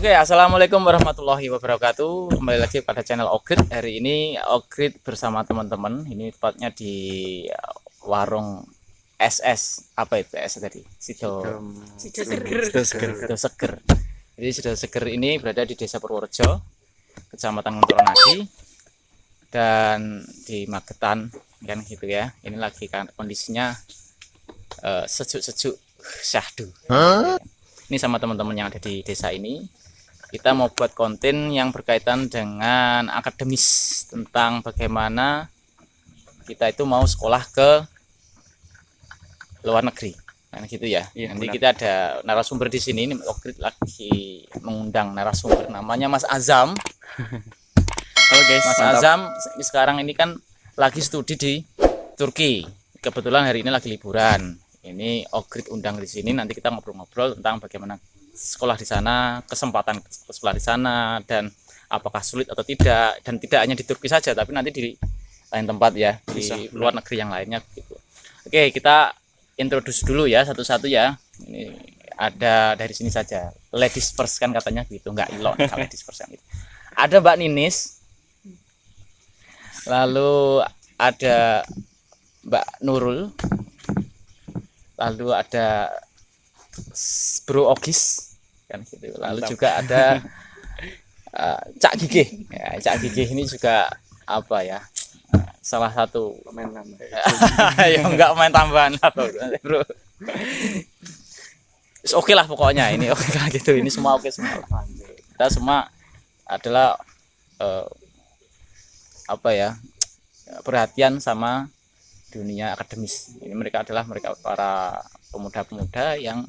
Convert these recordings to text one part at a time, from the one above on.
Oke, assalamualaikum warahmatullahi wabarakatuh. Kembali lagi pada channel Ogrit. Hari ini Ogrit bersama teman-teman. Ini tepatnya di warung SS. Apa itu SS tadi? Sido Seger. Jadi Sido Seger ini berada di Desa Purworejo, Kecamatan Ngontoronadi, dan di Magetan, kan gitu ya. Ini lagi kan kondisinya sejuk-sejuk syahdu. Ini sama teman-teman yang ada di desa ini. Kita mau buat konten yang berkaitan dengan akademis tentang bagaimana kita itu mau sekolah ke luar negeri, kan gitu ya. Nanti benar. Kita ada narasumber di sini. Ini Ogrit lagi mengundang narasumber, namanya Mas Azam. Halo guys, Mas mantap. Azam sekarang ini kan lagi studi di Turki. Kebetulan hari ini lagi liburan. Ini Ogrit undang di sini. Nanti kita ngobrol-ngobrol tentang bagaimana sekolah di sana, kesempatan sekolah di sana, dan apakah sulit atau tidak. Dan tidak hanya di Turki saja, tapi nanti di lain tempat ya, di luar negeri yang lainnya gitu. Oke, kita introduce dulu ya satu-satu ya. Ini ada dari sini saja. Ladies first kan katanya gitu, nggak ilok ladies first kan gitu. Ada Mbak Ninis. Lalu ada Mbak Nurul. Lalu ada Bro Ogis kan gitu. Lalu mantap. Juga ada Cak Gigih. Ya, Cak Gigih ini juga apa ya? Salah satu pemain tambahan. Ya enggak main tambahan atau Bro. Oke lah pokoknya ini oke lah gitu. Ini semua oke semua. Kita semua adalah apa ya? Perhatian sama dunia akademis. Ini mereka para pemuda-pemuda yang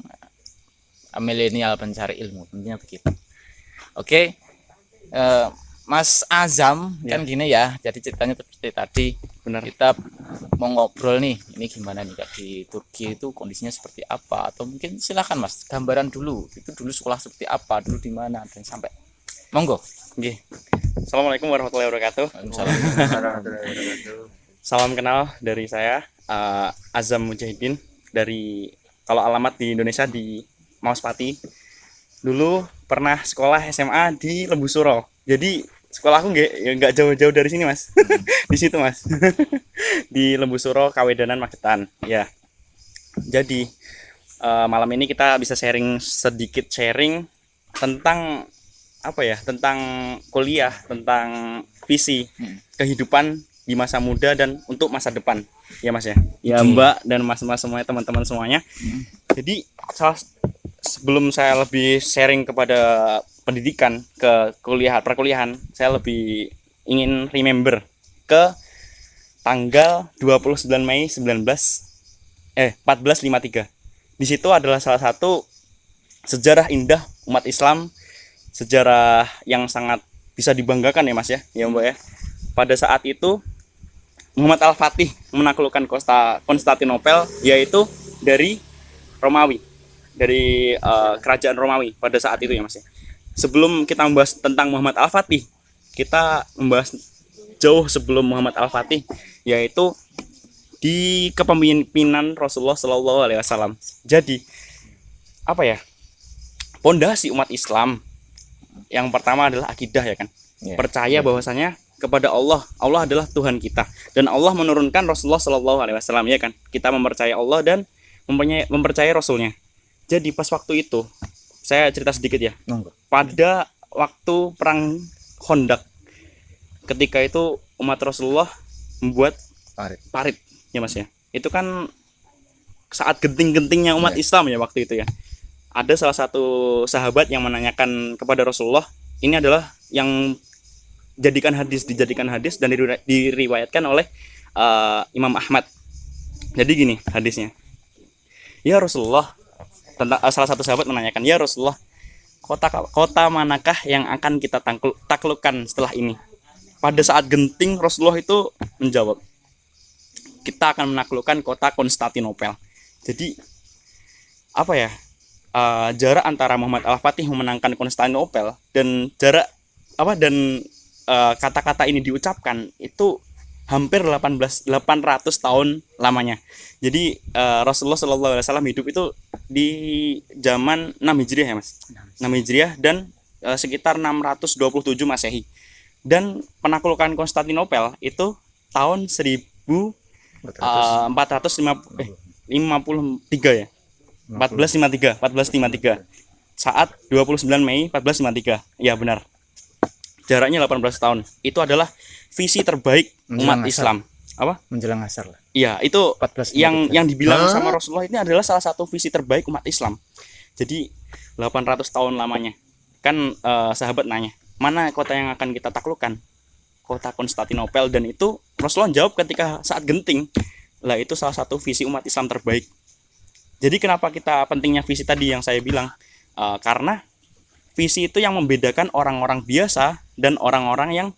milenial pencari ilmu, tentunya begitu. Oke, Mas Azam ya. Kan gini ya, jadi ceritanya seperti tadi. Benar. Kita mau ngobrol nih, ini gimana nih Kak, di Turki itu kondisinya seperti apa? Atau mungkin silakan Mas, gambaran dulu. Itu dulu sekolah seperti apa, dulu di mana, dan sampai. Monggo. Oke. Assalamualaikum warahmatullahi wabarakatuh. Salam kenal dari saya, Azam Mujahidin, dari kalau alamat di Indonesia di Mauspati. Dulu pernah sekolah SMA di Lembusuro. Jadi sekolahku nggak jauh-jauh dari sini mas. Di situ mas. Di Lembusuro, Kawedanan, Magetan. Ya. Jadi malam ini kita bisa sedikit sharing tentang apa ya? Tentang kuliah, tentang visi kehidupan di masa muda dan untuk masa depan. Ya mas ya. Ya Mbak dan mas-mas semuanya, teman-teman semuanya. Jadi sebelum saya lebih sharing kepada pendidikan ke perkuliahan, saya lebih ingin remember ke tanggal 29 Mei 1453. Di situ adalah salah satu sejarah indah umat Islam, sejarah yang sangat bisa dibanggakan ya Mas ya, ya Mbak ya. Pada saat itu Muhammad Al-Fatih menaklukkan Konstantinopel, yaitu dari Romawi, dari kerajaan Romawi pada saat itu ya Mas ya. Sebelum kita membahas tentang Muhammad Al-Fatih, kita membahas jauh sebelum Muhammad Al-Fatih, yaitu di kepemimpinan Rasulullah Shallallahu Alaihi Wasallam. Jadi apa ya, pondasi umat Islam yang pertama adalah akidah ya kan, percaya bahwasanya kepada Allah adalah Tuhan kita, dan Allah menurunkan Rasulullah Shallallahu Alaihi Wasallam ya kan. Kita mempercayai Allah dan mempercayai Rasulnya. Jadi pas waktu itu, saya cerita sedikit ya. Pada waktu perang Khandaq, ketika itu umat Rasulullah membuat parit ya mas ya. Itu kan saat genting-gentingnya umat Islam ya waktu itu ya. Ada salah satu sahabat yang menanyakan kepada Rasulullah, ini adalah yang dijadikan hadis dan diriwayatkan oleh Imam Ahmad. Jadi gini hadisnya. Ya Rasulullah, salah satu sahabat menanyakan, ya Rasulullah, kota manakah yang akan kita taklukkan setelah ini? Pada saat genting Rasulullah itu menjawab, kita akan menaklukkan kota Konstantinopel. Jadi apa ya, jarak antara Muhammad Al-Fatih memenangkan Konstantinopel dan kata-kata ini diucapkan itu hampir 800 tahun lamanya. Jadi Rasulullah Shallallahu Alaihi Wasallam hidup itu di zaman 6 Hijriah ya mas, 6 Hijriah, dan sekitar 627 Masehi. Dan penaklukan Konstantinopel itu tahun 1453 ya. 1453 saat 29 Mei 1453. Ya benar. Jaraknya 18 tahun. Itu adalah visi terbaik umat Islam. Apa? Menjelang asar lah. Iya, itu 1453. yang dibilang sama Rasulullah ini adalah salah satu visi terbaik umat Islam. Jadi 800 tahun lamanya. Kan sahabat nanya, mana kota yang akan kita taklukkan? Kota Konstantinopel. Dan itu Rasulullah jawab ketika saat genting. Lah itu salah satu visi umat Islam terbaik. Jadi kenapa kita pentingnya visi tadi yang saya bilang? Karena visi itu yang membedakan orang-orang biasa dan orang-orang yang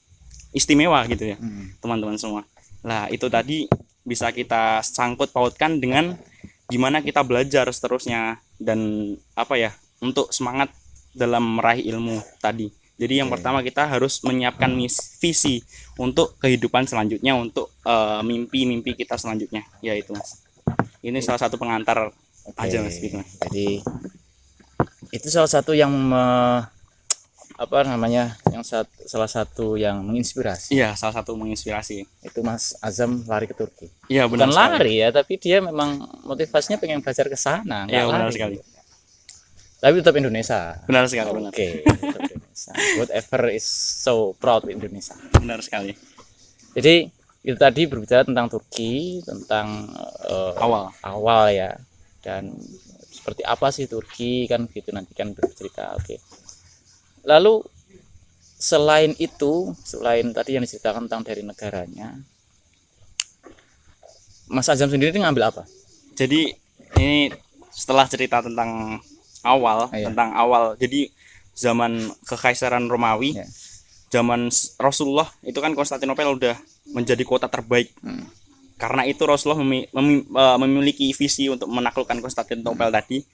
istimewa gitu ya, teman-teman semua. Nah itu tadi bisa kita sangkut pautkan dengan gimana kita belajar seterusnya dan apa ya, untuk semangat dalam meraih ilmu tadi. Jadi yang pertama kita harus menyiapkan visi untuk kehidupan selanjutnya, untuk mimpi-mimpi kita selanjutnya, yaitu Mas. Ini salah satu pengantar aja Mas gitu. Jadi itu salah satu yang salah satu yang menginspirasi. Iya, salah satu menginspirasi. Itu Mas Azam lari ke Turki. Iya, benar Bukan sekali. lari ya, tapi dia memang motivasinya pengen belajar ke sana. Iya, lari. benar sekali. Tapi tetap Indonesia. Benar sekali, benar. Oke, tetap Indonesia. Whatever is so proud with Indonesia. Benar sekali. Jadi itu tadi berbicara tentang Turki, tentang awal ya, dan seperti apa sih Turki kan gitu, nanti kan bercerita. Oke. Lalu selain itu, selain tadi yang diceritakan tentang dari negaranya, Mas Azam sendiri ngambil apa? Jadi ini setelah cerita tentang tentang awal. Jadi zaman Kekaisaran Romawi, zaman Rasulullah itu kan Konstantinopel udah menjadi kota terbaik. Karena itu Rasulullah memiliki visi untuk menaklukkan Konstantinopel tadi,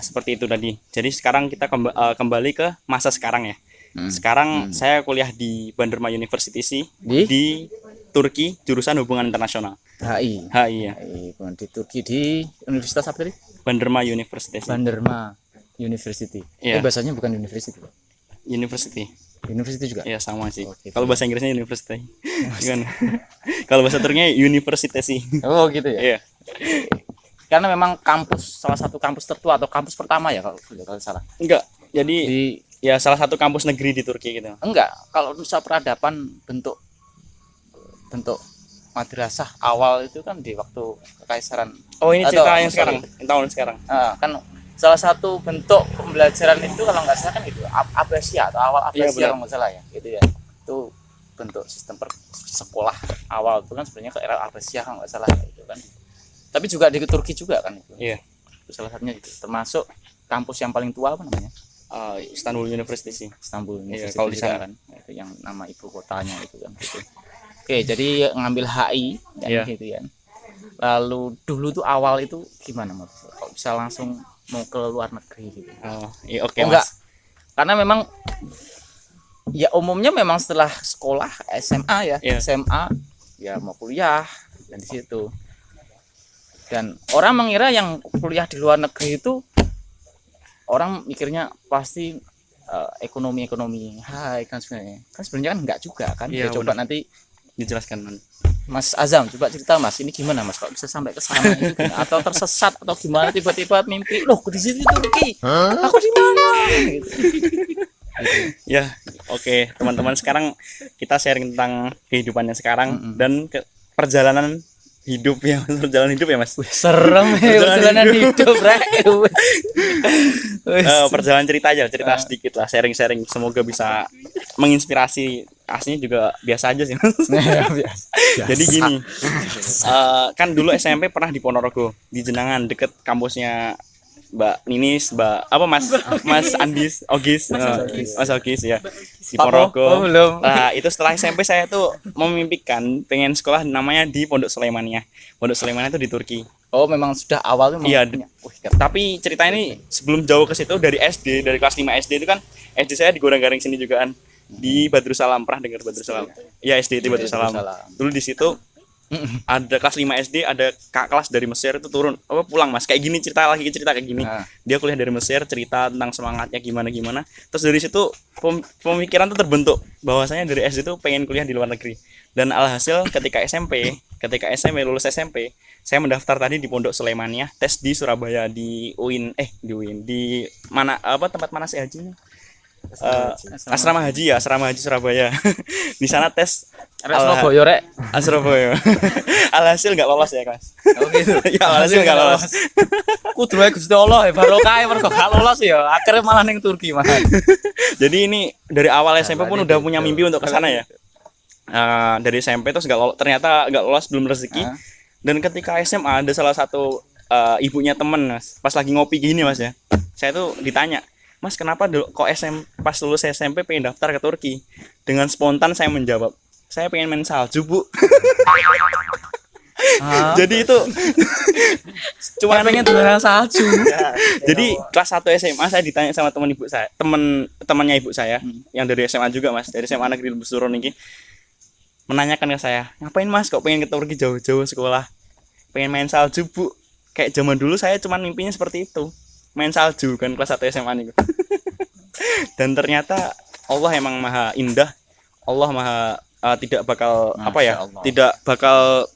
seperti itu tadi. Jadi sekarang kita kembali ke masa sekarang ya. Sekarang saya kuliah di Banderma University di Turki, jurusan hubungan internasional. HI ya. Di Turki di Universitas apa tadi? Banderma University. Banderma University. Iya. Bahasanya bukan university. University juga. Iya, sama sih. Gitu. Kalau bahasa Inggrisnya university. Gimana? Kalau bahasa Turkinya university sih. Oh gitu ya. Iya. Karena memang salah satu kampus tertua atau kampus pertama ya kalau salah. Enggak. Jadi ya salah satu kampus negeri di Turki gitu. Enggak. Kalau misal peradaban bentuk madrasah awal itu kan di waktu Kekaisaran. Oh, ini cerita yang sekarang, tahun sekarang. Kan salah satu bentuk pembelajaran itu kalau nggak salah kan gitu, Abbasiyah atau awal Abbasiyah kalau nggak salah ya, gitu ya. Itu bentuk sistem sekolah awal itu kan sebenarnya ke era Abbasiyah kalau nggak salah itu kan. Tapi juga di Turki juga kan itu. Iya. Itu salah satunya gitu. Termasuk kampus yang paling tua apa namanya? Istanbul University sih. Istanbul University. Kalau di sana kan itu yang nama ibu kotanya itu kan gitu. Oke, jadi ngambil HI kan gitu ya. Lalu dulu tuh awal itu gimana Mas? Kok bisa langsung mau ke luar negeri gitu? Oke, enggak. Mas. Karena memang ya umumnya memang setelah sekolah SMA ya, SMA ya mau kuliah dan di situ. Dan orang mengira yang kuliah di luar negeri itu orang mikirnya pasti ekonomi hai kan sebenarnya kan enggak juga kan. Ya, coba nanti dijelaskan Mas Azam, coba cerita Mas, ini gimana Mas kok bisa sampai ke sana itu atau tersesat atau gimana tiba-tiba mimpi loh di situ Turki, aku di mana gitu. Ya, oke, teman-teman, sekarang kita sharing tentang kehidupannya sekarang dan perjalanan hidup ya, Mas. Serem ya perjalanan hidup, perjalanan cerita sedikit lah, sharing, semoga bisa menginspirasi. Aslinya juga biasa aja sih, Mas. Biasa. Jadi gini, kan dulu SMP pernah di Ponorogo, di Jenangan, deket kampusnya Mbak Ninis, Mas Andis, Mas Ogis ya, di Ponorogo. Nah, itu setelah SMP saya tuh memimpikan pengen sekolah namanya di Pondok Sulaimania. Pondok Sulaimania itu di Turki. Oh, memang sudah awalnya iya. Tapi cerita ini sebelum jauh ke situ, dari kelas 5 SD itu kan, SD saya di Goreng-Garing sini juga kan, di Badrussalam. Pernah dengar Badrussalam? Iya, SD di Badrussalam. Dulu di situ Ada kelas 5 SD, ada kak kelas dari Mesir itu turun pulang Mas, kayak gini cerita kayak gini. Dia kuliah dari Mesir, cerita tentang semangatnya gimana. Terus dari situ pemikiran tuh terbentuk bahwasanya dari SD itu pengen kuliah di luar negeri. Dan alhasil ketika SMP lulus SMP, saya mendaftar tadi di Pondok Sulaimania, tes di Surabaya di UIN di mana tempat mana sih hajinya? Asrama haji Surabaya. Di sana tes Surabaya rek. Surabaya. Alhasil nggak lolos ya kelas. Oh gitu. Ya alhasil nggak lolos. Kudu ae Gusti Allah barokah mergo gak lolos ya. Akhirnya malah ning Turki mah. Jadi ini dari awal SMP pun udah punya mimpi untuk ke sana ya. Dari SMP terus ternyata nggak lolos, belum rezeki. Dan ketika SMA ada salah satu ibunya temen Mas, pas lagi ngopi gini Mas ya, saya tuh ditanya, Mas kenapa dulu kok pas lulus SMP pengen daftar ke Turki? Dengan spontan saya menjawab, saya pengen main salju Bu. Jadi itu cuma pengen dolanan salju. Ya. Jadi kelas 1 SMA saya ditanya sama temannya ibu saya yang dari SMA juga Mas, dari SMA Negeri Lebusurun ini, menanyakan ke saya, ngapain Mas kok pengen ke Turki jauh-jauh sekolah? Pengen main salju Bu. Kayak zaman dulu saya cuma mimpinya seperti itu, main salju kan kelas 1 SMA nih. Dan ternyata Allah emang maha indah, Allah maha tidak bakal tidak bakal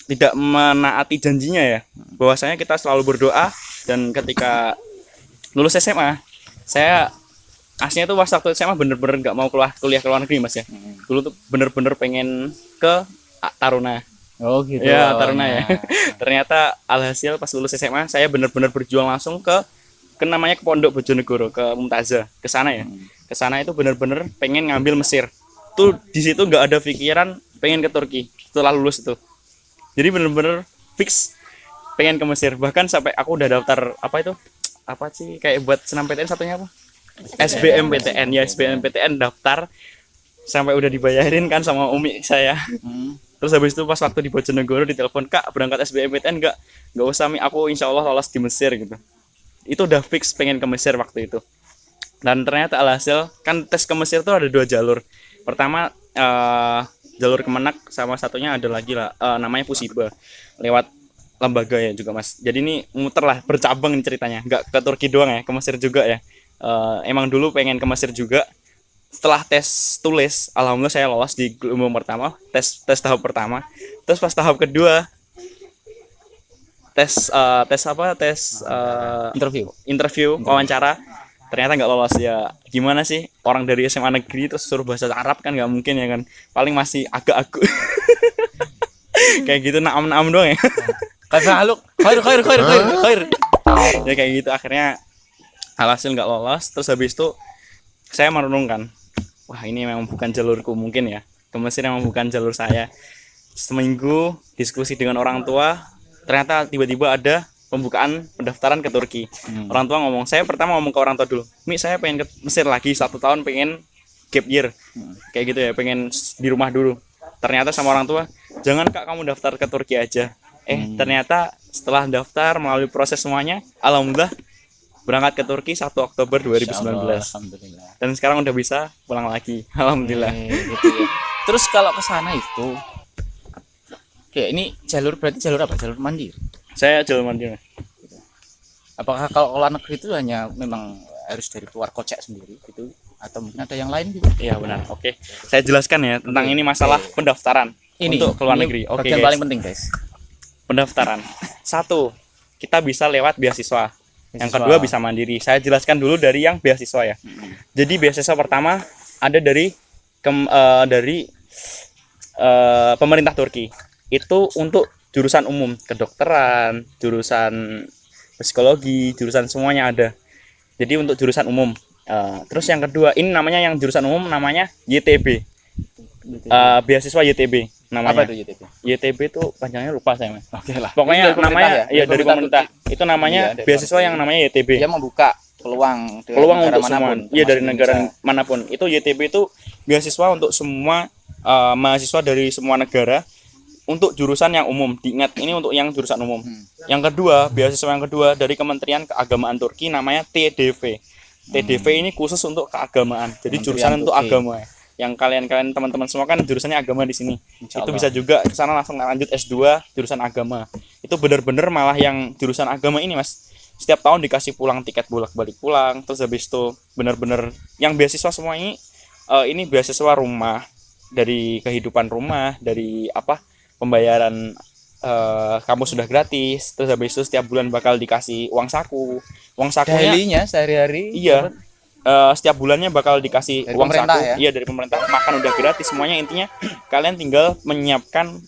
tidak menaati janjinya ya, bahwasanya kita selalu berdoa. Dan ketika lulus SMA, saya aslinya tuh waktu SMA bener-bener nggak mau kuliah ke luar negeri Mas ya. Dulu tuh bener-bener pengen ke Taruna. Oh gitu. Ya Taruna ya. Ternyata alhasil pas lulus SMA saya bener-bener berjuang langsung ke namanya ke Pondok Bojonegoro, ke Mumtazah, ke sana ya. Ke sana itu bener-bener pengen ngambil Mesir. Tuh di situ nggak ada pikiran pengen ke Turki setelah lulus itu. Jadi bener-bener fix pengen ke Mesir. Bahkan sampai aku udah daftar apa sih kayak buat SNMPTN satunya apa? SBMPTN ya, SBMPTN daftar sampai udah dibayarin kan sama umi saya. Terus habis itu pas waktu di Bojonegoro ditelepon, Kak berangkat SBMPTN nggak usah Mi, aku insya Allah lolos di Mesir gitu. Itu udah fix pengen ke Mesir waktu itu. Dan ternyata alhasil kan tes ke Mesir tuh ada 2 jalur. Pertama jalur Kemenak, sama satunya ada lagi lah namanya Pusiba, lewat lembaga ya juga Mas. Jadi ini muter lah, bercabang nih ceritanya, nggak ke Turki doang ya, ke Mesir juga ya. Emang dulu pengen ke Mesir juga. Setelah tes tulis, alhamdulillah saya lolos di gelombang pertama, tes tahap pertama. Terus pas tahap kedua interview wawancara, ternyata nggak lolos ya. Gimana sih, orang dari SMA negeri terus suruh bahasa Arab kan nggak mungkin ya kan, paling masih agak-agak kayak gitu, naam doang ya. Khair. Ya kayak gitu, akhirnya alhasil nggak lolos. Terus habis itu saya merenungkan, wah ini memang bukan jalurku mungkin ya, ke Mesir memang bukan jalur saya. Seminggu diskusi dengan orang tua, ternyata tiba-tiba ada pembukaan pendaftaran ke Turki. Orang tua ngomong, saya pertama ngomong ke orang tua dulu, Mi saya pengen ke Mesir lagi 1 tahun, pengen gap year kayak gitu ya, pengen di rumah dulu. Ternyata sama orang tua, jangan Kak kamu daftar ke Turki aja. Ternyata setelah daftar melalui proses semuanya, alhamdulillah berangkat ke Turki 1 Oktober 2019. Alhamdulillah. Dan sekarang udah bisa pulang lagi, alhamdulillah. Gitu ya. Terus kalau ke sana itu, oke, ini berarti jalur apa? Jalur mandiri. Saya jalur mandiri. Apakah kalau luar negeri itu hanya memang harus dari keluar kocek sendiri gitu, atau mungkin ada yang lain gitu? Iya benar. Oke. Saya jelaskan ya tentang ini masalah pendaftaran untuk ke luar negeri. Oke, bagian guys. paling penting, guys. Pendaftaran. 1, kita bisa lewat beasiswa. Yang kedua bisa mandiri. Saya jelaskan dulu dari yang beasiswa ya. Jadi beasiswa pertama ada dari pemerintah Turki. Itu untuk jurusan umum, kedokteran, jurusan psikologi, jurusan semuanya ada. Jadi untuk jurusan umum. Terus yang kedua, ini namanya yang jurusan umum namanya YTB. Beasiswa YTB namanya. Apa itu YTB? YTB itu panjangnya lupa saya Mas. Oke lah. Pokoknya namanya ya? dari pemerintah. Itu namanya beasiswa yang namanya YTB. Dia membuka peluang untuk semua. Iya, dari negara Indonesia. manapun. Itu YTB itu beasiswa untuk semua mahasiswa dari semua negara untuk jurusan yang umum. Diingat, ini untuk yang jurusan umum. Yang kedua, beasiswa yang kedua dari Kementerian Keagamaan Turki namanya TDV. TDV ini khusus untuk keagamaan. Jadi jurusan untuk agama. yang kalian teman-teman semua kan jurusannya agama di sini. Insya Itu Allah. bisa juga ke sana langsung lanjut S2 jurusan agama. Itu bener-bener malah yang jurusan agama ini Mas, setiap tahun dikasih pulang tiket bolak-balik pulang. Terus habis itu bener-bener yang beasiswa semua ini beasiswa rumah, dari kehidupan rumah, dari apa pembayaran kamu sudah gratis. Terus habis itu setiap bulan bakal dikasih uang sakunya. Daily-nya sehari-hari. Iya, setiap bulannya bakal dikasih Dari uang pemerintah saku. ya? Iya, dari pemerintah. Makan udah gratis semuanya. Intinya kalian tinggal menyiapkan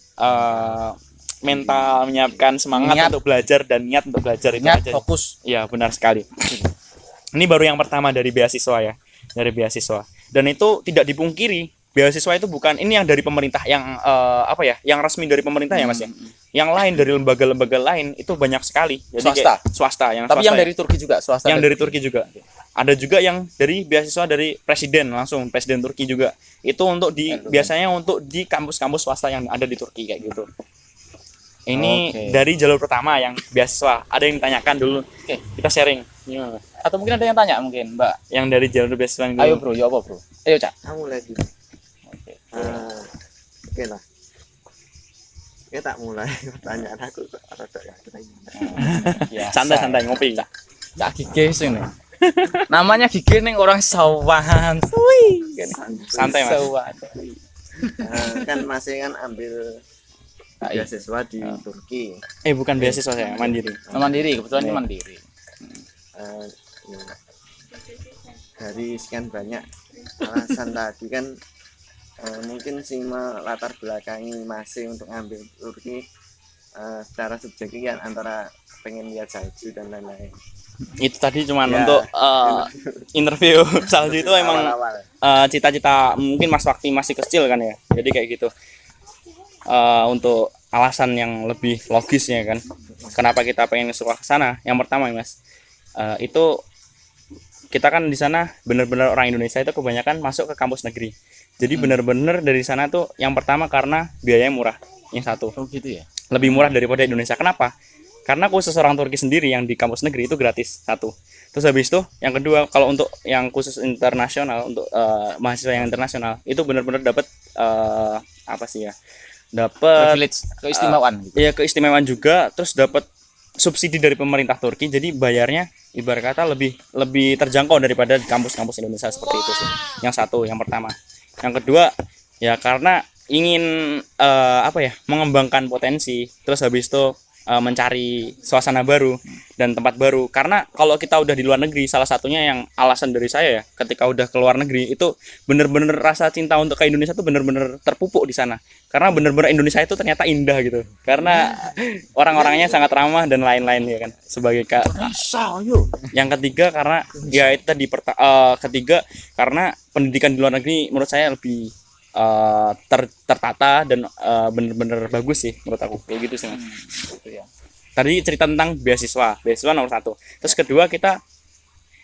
mental, menyiapkan semangat Niat. untuk belajar dan niat untuk belajar itu Niat, aja. fokus. Iya, benar sekali. Ini baru yang pertama dari beasiswa ya, dari beasiswa. Dan itu tidak dipungkiri, beasiswa itu bukan ini yang dari pemerintah yang apa ya, yang resmi dari pemerintah ya Mas ya. Yang lain dari lembaga-lembaga lain itu banyak sekali. Jadi Swasta? Swasta yang Tapi swasta yang ya. dari Turki juga, swasta. Yang dari Turki juga. Ada juga yang dari beasiswa dari presiden langsung, presiden Turki juga. Itu untuk biasanya untuk di kampus-kampus swasta yang ada di Turki kayak gitu. Ini Oke. dari jalur pertama yang beasiswa. Ada yang ditanyakan dulu. Oke. Kita sharing. Gimana? Atau mungkin ada yang tanya mungkin, Mbak. Yang dari jalur beasiswa yang dulu. Ayo bro, ya apa bro? Ayo Cak. Kamu lagi. Oke. Oke lah. Oke tak mulai pertanyaan aku rada yakin. Biasa. Santai-santai ngopi. Cak Gige sini. Namanya Gige nih orang sawahan. Santai, Mas. Sawahan. Kan masih kan ambil beasiswa di Turki. Bukan beasiswa saya, mandiri. Mandiri, kebetulan ini mandiri. Ya. Dari sekian banyak alasan tadi kan mungkin sih melatar belakangi masih untuk ambil Turki secara subjektif kan antara pengen lihat salju dan lain-lain. Itu tadi cuman Ya. untuk interview salju itu emang Awal-awal. cita-cita mungkin Mas Wakti masih kecil kan ya. Jadi kayak gitu. Untuk alasan yang lebih logisnya kan, kenapa kita pengen sekolah ke sana? Yang pertama ya Mas, itu kita kan di sana benar-benar orang Indonesia itu kebanyakan masuk ke kampus negeri. Jadi benar-benar dari sana tuh yang pertama karena biayanya murah. Yang satu, Oh gitu ya. lebih murah daripada Indonesia. Kenapa? Karena khusus orang Turki sendiri yang di kampus negeri itu gratis satu. Terus habis itu yang kedua, kalau untuk yang khusus internasional, untuk mahasiswa yang internasional itu benar-benar dapat apa sih ya? Dapat Privilege, keistimewaan gitu. ya keistimewaan juga, terus dapat subsidi dari pemerintah Turki. Jadi bayarnya ibarat kata lebih terjangkau daripada kampus-kampus Indonesia seperti itu sih. Yang satu, yang pertama. Yang kedua, ya karena ingin apa ya, mengembangkan potensi, terus habis itu mencari suasana baru dan tempat baru. Karena kalau kita udah di luar negeri, salah satunya yang alasan dari saya ya, ketika udah ke luar negeri itu bener-bener rasa cinta untuk ke Indonesia tuh bener-bener terpupuk di sana. Karena bener-bener Indonesia itu ternyata indah gitu. Karena orang-orangnya sangat ramah dan lain-lain ya kan. Sebagai yang ketiga karena ya itu tadi ketiga karena pendidikan di luar negeri menurut saya lebih tertata dan bener-bener bagus sih menurut aku, kayak gitu sih Mas. Gitu ya. Tadi cerita tentang beasiswa nomor satu. Terus kedua, kita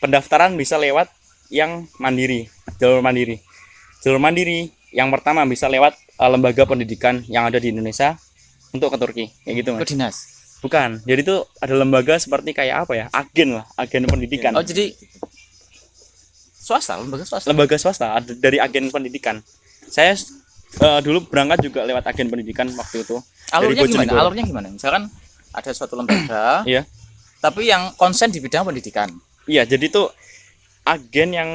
pendaftaran bisa lewat yang mandiri, jalur mandiri yang pertama bisa lewat lembaga pendidikan yang ada di Indonesia untuk ke Turki, kayak gitu Mas. Ke dinas. Bukan, jadi itu ada lembaga seperti kayak apa ya, agen pendidikan. Oh jadi swasta, lembaga swasta. Lembaga swasta ada dari agen pendidikan. Saya dulu berangkat juga lewat agen pendidikan waktu itu. Alurnya Dari gimana? Bojonegoro. Alurnya gimana? Misalkan ada suatu lembaga, Iya. tapi yang konsen di bidang pendidikan. Iya, jadi itu agen yang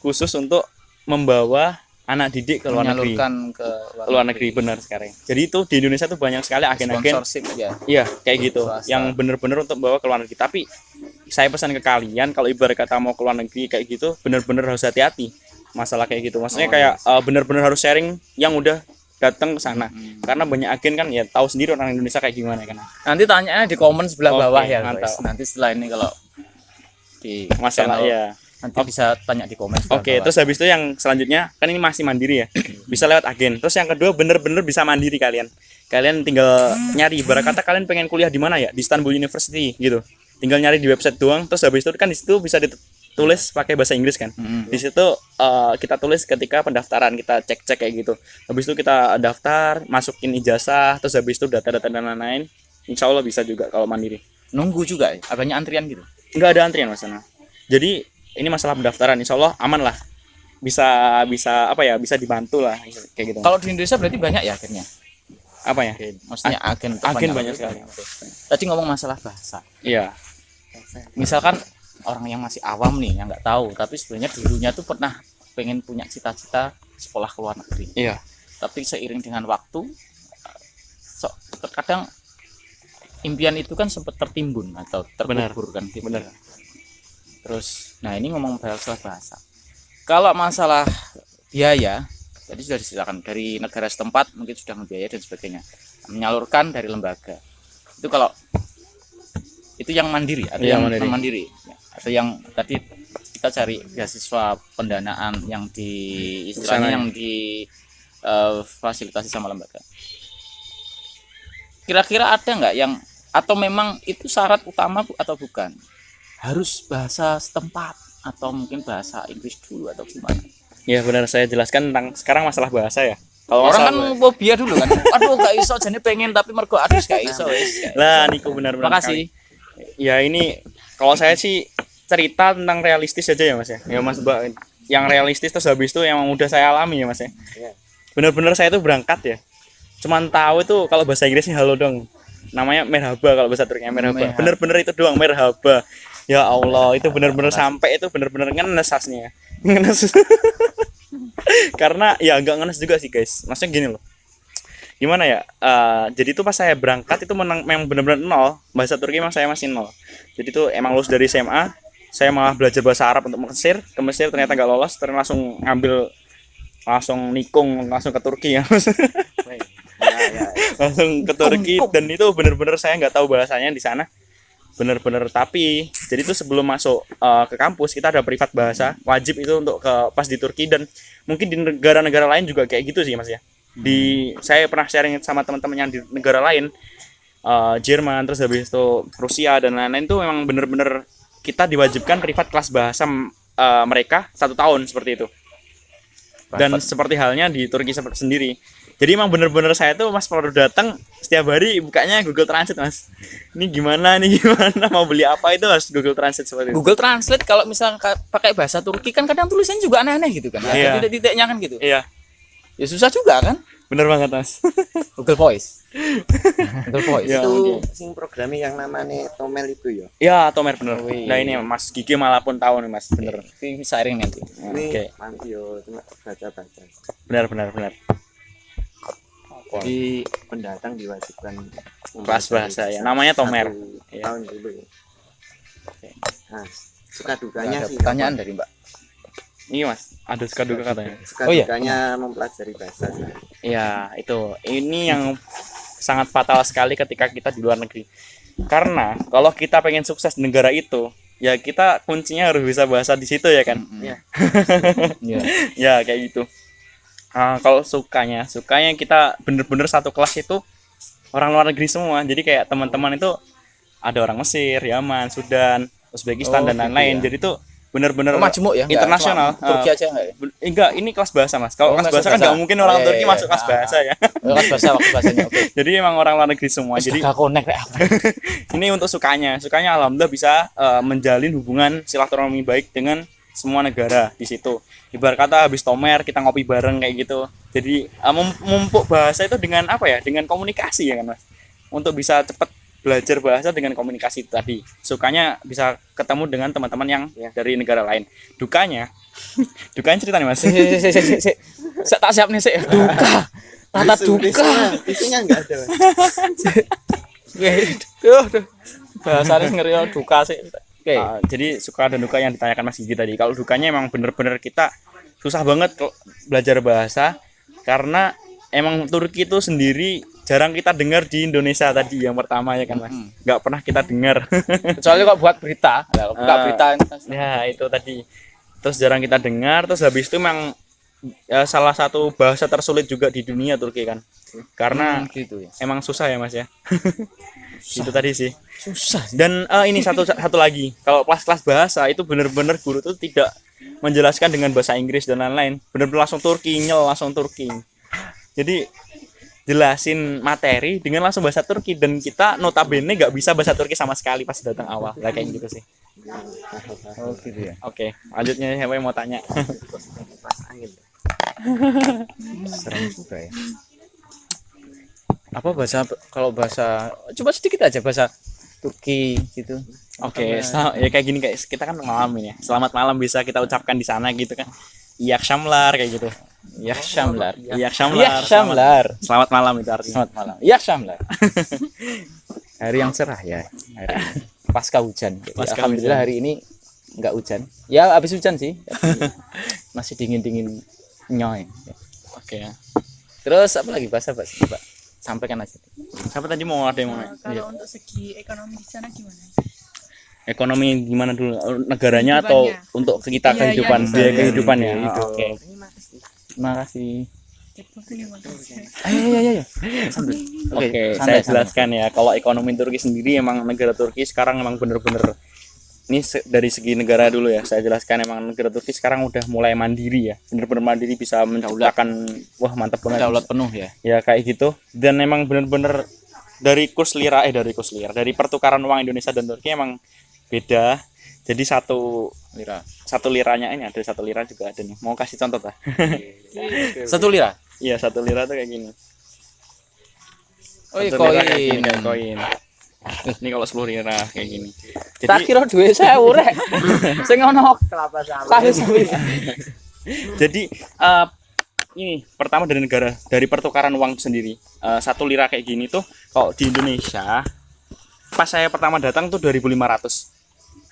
khusus untuk membawa anak didik ke luar negeri. Menyalurkan ke Luar negeri, benar sekarang. Jadi itu di Indonesia tuh banyak sekali agen-agen. Sponsorship ya. Iya, kayak gitu. Swasta. Yang bener-bener untuk bawa ke luar negeri. Tapi saya pesan ke kalian, kalau ibarat kata mau ke luar negeri kayak gitu, bener-bener harus hati-hati masalah kayak gitu. Maksudnya kayak bener-bener harus sharing yang udah datang ke sana. Karena banyak agen kan ya tahu sendiri orang Indonesia kayak gimana kan. Nanti tanyanya di komen sebelah Oke, bawah ya, mantap. guys. Nanti setelah ini kalau di Masalah channel, ya. nanti bisa tanya di komen sebelah Oke, bawah. terus habis itu yang selanjutnya kan ini masih mandiri ya. Bisa lewat agen. Terus yang kedua bener-bener bisa mandiri kalian. Kalian tinggal nyari, ibarat kata kalian pengen kuliah di mana ya? Di Istanbul University gitu. Tinggal nyari di website doang. Terus habis itu kan di situ bisa ditulis pakai bahasa Inggris kan. Di situ kita tulis ketika pendaftaran, kita cek-cek kayak gitu. Habis itu kita daftar, masukin ijazah, terus habis itu data-data dan lain-lain. Insya Allah bisa juga kalau mandiri. Nunggu juga ya? Banyak antrian gitu. Nggak ada antrian mas sana. Jadi ini masalah pendaftaran, insya Allah aman lah. bisa apa ya, bisa dibantu lah kayak gitu. Kalau di Indonesia berarti banyak ya akhirnya. Apa ya? Maksudnya agen untuk Agen banyak banyak sekali. Oke. Tadi ngomong masalah bahasa. Iya. Misalkan orang yang masih awam nih yang nggak tahu, tapi sebenarnya dulunya tuh pernah pengen punya cita-cita sekolah ke luar negeri. Iya. Tapi seiring dengan waktu, terkadang impian itu kan sempat tertimbun atau terkubur kan gitu. Benar. Terus, nah ini ngomong masalah bahasa. Kalau masalah biaya, tadi sudah diceritakan dari negara setempat mungkin sudah membiayai dan sebagainya, menyalurkan dari lembaga. Itu kalau itu yang mandiri atau Iya, yang mandiri. mandiri, atau yang tadi kita cari beasiswa pendanaan yang di istilahnya Sana, yang di fasilitasi sama lembaga. Kira-kira ada nggak yang atau memang itu syarat utama atau bukan? Harus bahasa setempat atau mungkin bahasa Inggris dulu atau gimana? Ya benar, saya jelaskan tentang sekarang masalah bahasa ya. Kalau Orang kan masalah fobia dulu kan. Aduh gak iso jane pengen tapi mergo aduh gak iso wis. lah, Niko benar-benar. Makasih. Ya ini kalau saya sih cerita tentang realistis aja ya Mas ya. Ya Mas Mbak, yang realistis terus habis itu yang udah saya alami ya Mas ya. Iya. Benar-benar saya tuh berangkat ya. Cuman tahu itu kalau bahasa Inggrisnya halo dong. Namanya merhaba, kalau bahasa Turkinya merhaba. Merhaba. Bener-bener itu doang, merhaba. Ya Allah, itu bener-bener sampai itu bener-bener ngenes asnya. Ngenes. Karena ya enggak ngenes juga sih guys. Maksudnya gini loh. Gimana ya? Jadi itu pas saya berangkat itu memang bener-bener nol. Bahasa Turki emang saya masih nol. Jadi itu emang lulus dari SMA. Saya malah belajar bahasa Arab untuk ke Mesir ternyata nggak lolos. Terus langsung nikung langsung ke Turki ya. Langsung ke Turki dan itu bener-bener saya nggak tahu bahasanya di sana. Bener-bener, tapi jadi itu sebelum masuk ke kampus kita ada privat bahasa wajib itu untuk pas di Turki, dan mungkin di negara-negara lain juga kayak gitu sih Mas ya. Saya pernah sharing sama teman-teman yang di negara lain, Jerman, terus habis itu Rusia dan lain-lain, tuh memang bener-bener kita diwajibkan privat kelas bahasa mereka 1 tahun seperti itu. Dan seperti halnya di Turki sendiri. Jadi emang bener-bener saya tuh Mas baru datang setiap hari bukanya Google Translate Mas. Ini gimana mau beli apa itu Mas, Google Translate seperti itu. Google Translate kalau misalnya pakai bahasa Turki kan kadang tulisannya juga aneh-aneh gitu kan. Iya. Ada titik-titiknya kan gitu. Iya, Ya susah juga kan. bener banget Mas. Google Voice. Google Voice. Ya, Itu oke. sing programnya yang namanya Tomel itu ya. Ya, Tomer bener. Oh, iya. Nah ini Mas Gigi malah pun tahu nih Mas, bener. Ini sharing nanti. Ini Oke. nanti yo cuma baca-baca. Benar. Jadi pendatang diwajibkan Kelas bahasa ya. Namanya Tomer. 1 Iya. tahun dulu ya. Oke. Nah, suka dukanya Ada sih. pertanyaan dari Mbak. Ini Mas, ada suka duka katanya. Suka Oh, iya? dukanya mempelajari bahasa. Iya, itu. Ini yang sangat fatal sekali ketika kita di luar negeri. Karena kalau kita pengen sukses di negara itu, ya kita kuncinya harus bisa bahasa di situ ya kan. Iya. Iya. Ya kayak gitu. Kalau sukanya kita bener-bener satu kelas itu orang luar negeri semua. Jadi kayak teman-teman itu ada orang Mesir, Yaman, Sudan, Uzbekistan Oh, dan gitu lain-lain. ya. Jadi itu bener-bener Majemuk ya? Nggak internasional. cuma Turki aja enggak ya? Enggak, ini kelas bahasa Mas. Kalau Oh, kelas kelas bahasa kan bahasa. nggak mungkin orang Oh, iya, Turki iya, masuk iya. kelas bahasa ya. Oh, kan bahasa waktu bahasanya. Oke. Jadi emang orang luar negeri semua. Jadi Jadi gak connect ya. ini untuk sukanya alhamdulillah bisa menjalin hubungan silaturahmi baik dengan semua negara di situ. Ibarat kata habis Tomer kita ngopi bareng kayak gitu. Jadi mumpuk bahasa itu dengan apa ya? Dengan komunikasi ya kan Mas. Untuk bisa cepat belajar bahasa dengan komunikasi tadi. Sukanya bisa ketemu dengan teman-teman yang dari negara lain. Dukanya cerita nih Mas. Saya tak siap nih sih. Duka. Tata duka. Isunya enggak ada. Duh. Bahasanya ngeri duka sih. Oke. Jadi suka dan duka yang ditanyakan Mas Gigi tadi. Kalau dukanya emang bener-bener kita susah banget belajar bahasa karena emang Turki itu sendiri jarang kita dengar di Indonesia tadi yang pertama ya kan Mas. Nggak pernah kita dengar. Kecuali kok buat berita. Nah, buka berita. Ya itu tadi. Terus jarang kita dengar. Terus habis itu emang salah satu bahasa tersulit juga di dunia Turki kan. Karena gitu ya. emang susah ya Mas ya. Itu tadi sih. Susah. Dan ini satu lagi, kalau kelas-kelas bahasa itu benar-benar guru tuh tidak menjelaskan dengan bahasa Inggris dan lain-lain, benar-benar langsung Turki. Jadi jelasin materi dengan langsung bahasa Turki, dan kita notabene nggak bisa bahasa Turki sama sekali pas datang awal, lah kayak gitu sih. Oh gitu ya. Oke, lanjutnya siapa yang mau tanya? Pas angin. Serem juga ya. Apa bahasa, kalau bahasa, coba sedikit aja bahasa Turki gitu. Oke, ya kayak gini, kayak kita kan ngalamin ya. Selamat malam bisa kita ucapkan di sana gitu kan. Iya Syamlar kayak gitu. Ya Syamlar. Iya Syamlar. Ya Syamlar. Selamat malam itu artinya. Selamat malam. Ya Syamlar. Hari yang cerah ya. Hari ini. Pasca hujan. Jadi, Pasca alhamdulillah hujan. hari ini enggak hujan. Ya habis hujan sih. Tapi masih dingin-dingin nyoy. Oke ya. Terus apa lagi bahasa Pak? Coba sampaikan aja. Siapa tadi mau ada yang mau? Kalau untuk segi ekonomi di sana gimana? Ekonomi gimana dulu? Negaranya atau Kehidupannya. untuk kita Iya, kehidupan, iya, biaya iya. kehidupan ya. Itu. Oke. Terima kasih. Terima kasih. Ayo. Oke, santai, saya jelaskan ya. Kalau ekonomi Turki sendiri, emang negara Turki sekarang emang bener-bener ini dari segi negara dulu ya. Saya jelaskan emang negara Turki sekarang udah mulai mandiri ya. Bener-bener mandiri, bisa menciptakan, wah mantap banget. Daulat penuh ya. Ya kayak gitu. Dan emang bener-bener dari kurs lira, dari pertukaran uang Indonesia dan Turki emang beda. Jadi satu liranya ini ada, 1 lira juga ada nih. Mau kasih contoh tak? 1 lira. Iya, 1 lira tuh kayak gini. Oh, iya, 1 lira kayak gini, koin. kayak koin. Ini kalau 10 lira kayak gini. Tak Jadi, kira duit saya urek. Sing ono kelapa sawit. jadi ini pertama dari negara, dari pertukaran uang itu sendiri. 1 lira kayak gini tuh kalau di Indonesia pas saya pertama datang tuh 2.500.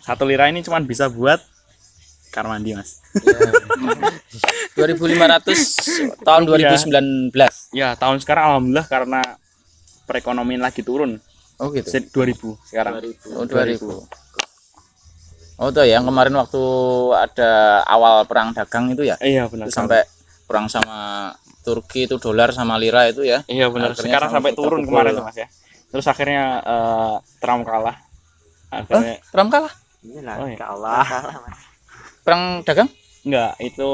1 lira ini cuma bisa buat kamar mandi, Mas. 2.500 tahun Rupiah. 2019. Ya, tahun sekarang alhamdulillah karena perekonomian lagi turun. Oh gitu. 2000 sekarang. Oh 2000. Oh tuh yang kemarin waktu ada awal perang dagang itu ya. Iya, benar. Itu sampai perang sama Turki itu dolar sama lira itu ya. Iya, benar. Akhirnya Sekarang sama sampai tutup turun pukul. kemarin tuh, Mas ya. Terus akhirnya Trump kalah. Akhirnya Perang kalah? Inilah Oh, iya. kalah. Perang dagang? enggak, itu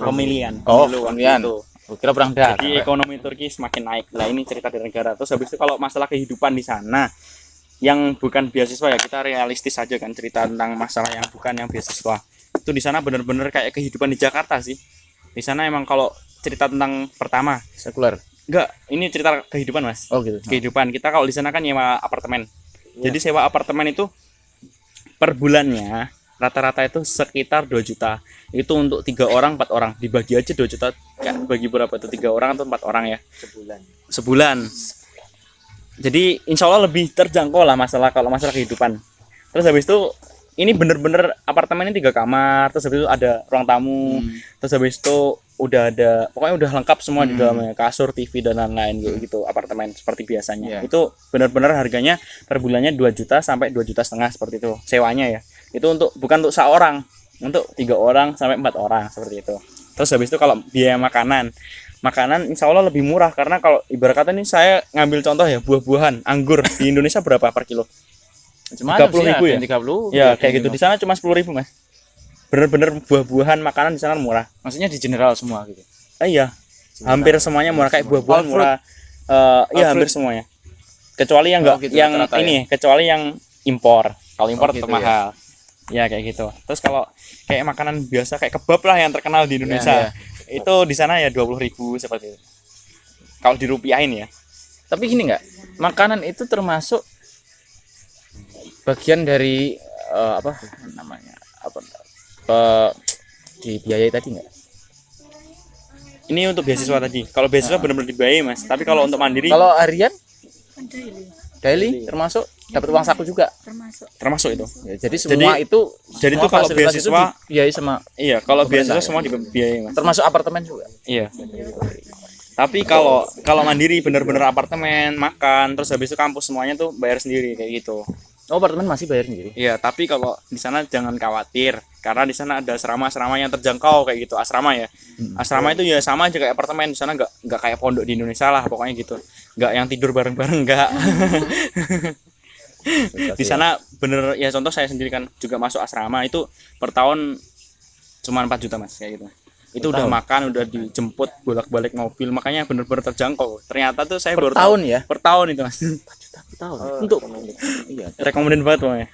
pemilihan. Oh, Pemilu waktu pemilihan. itu. Oh, kira perang dagang. Jadi ekonomi Turki semakin naik. Lah ini cerita dari negara. Terus habis itu kalau masalah kehidupan di sana yang bukan beasiswa ya, kita realistis aja kan, cerita tentang masalah yang bukan yang beasiswa. Itu di sana bener-bener kayak kehidupan di Jakarta sih. Di sana emang kalau cerita tentang pertama, Sekuler. enggak, ini cerita kehidupan, Mas. Oh gitu. Kehidupan kita kalau di sana kan nyewa apartemen. Jadi sewa apartemen itu per bulannya rata-rata itu sekitar 2 juta. Itu untuk 3 orang, 4 orang. Dibagi aja 2 juta. Kayak bagi berapa tuh? 3 orang atau 4 orang ya? Sebulan. Jadi insya Allah lebih terjangkau lah kalau masalah kehidupan. Terus habis itu ini bener-bener apartemen ini 3 kamar. Terus habis itu ada ruang tamu. Terus habis itu udah ada, pokoknya udah lengkap semua di dalamnya, kasur, TV dan lain-lain gitu, apartemen seperti biasanya. Itu benar-benar harganya per bulannya 2 juta sampai 2,5 juta seperti itu sewanya ya. Itu bukan untuk seorang, untuk 3 orang sampai 4 orang seperti itu. Terus habis itu kalau biaya makanan insya Allah lebih murah, karena kalau ibarat kata ini saya ngambil contoh ya, buah-buahan, anggur di Indonesia berapa per kilo? Cuma 30.000 ya? 30. Ya kayak gitu. Di sana cuma 10.000, Mas. Bener-bener buah-buahan, makanan di sana murah. Maksudnya di general semua gitu. Iya, hampir semuanya murah, kayak buah-buahan All fruit. murah. Iya, hampir semuanya. Kecuali yang enggak, gitu, yang rata-rata ini, kecuali yang impor. Kalau impor gitu tetap mahal. Ya kayak gitu. Terus kalau kayak makanan biasa kayak kebab lah yang terkenal di Indonesia. Itu di sana ya 20.000 seperti itu. Kalau dirupiahin ya. Tapi gini nggak, makanan itu termasuk bagian dari apa namanya, dibiayai tadi nggak? Ini untuk beasiswa tadi. Kalau beasiswa benar-benar dibiayai, Mas. Tapi kalau untuk mandiri Kalau harian, Kan daily termasuk dapat uang saku juga. termasuk termasuk itu. Ya, jadi semua itu jadi semua itu kalau fasilitas itu beasiswa- dibiayai sama, Iya, kalau Pemerintah beasiswa ya? semua dibiayai, Mas. termasuk apartemen juga. Iya. Tapi kalau mandiri bener-bener apartemen, makan, terus habis itu kampus semuanya tuh bayar sendiri kayak gitu. Oh, apartemen masih bayar sendiri. Iya, tapi kalau di sana jangan khawatir, karena di sana ada asrama-asrama yang terjangkau kayak gitu, asrama ya. Asrama itu ya sama aja kayak apartemen, di sana nggak kayak pondok di Indonesia lah pokoknya gitu. Nggak yang tidur bareng-bareng, nggak. Di sana bener ya, contoh saya sendiri kan juga masuk asrama itu per tahun cuma 4 juta, Mas, kayak gitu. Itu udah makan, udah dijemput bolak-balik mobil, makanya bener-bener terjangkau. Ternyata tuh saya Per baru tahun tahu, ya? per tahun itu, Mas. Tahun. Untuk Iya. rekomendasi banget pokoknya.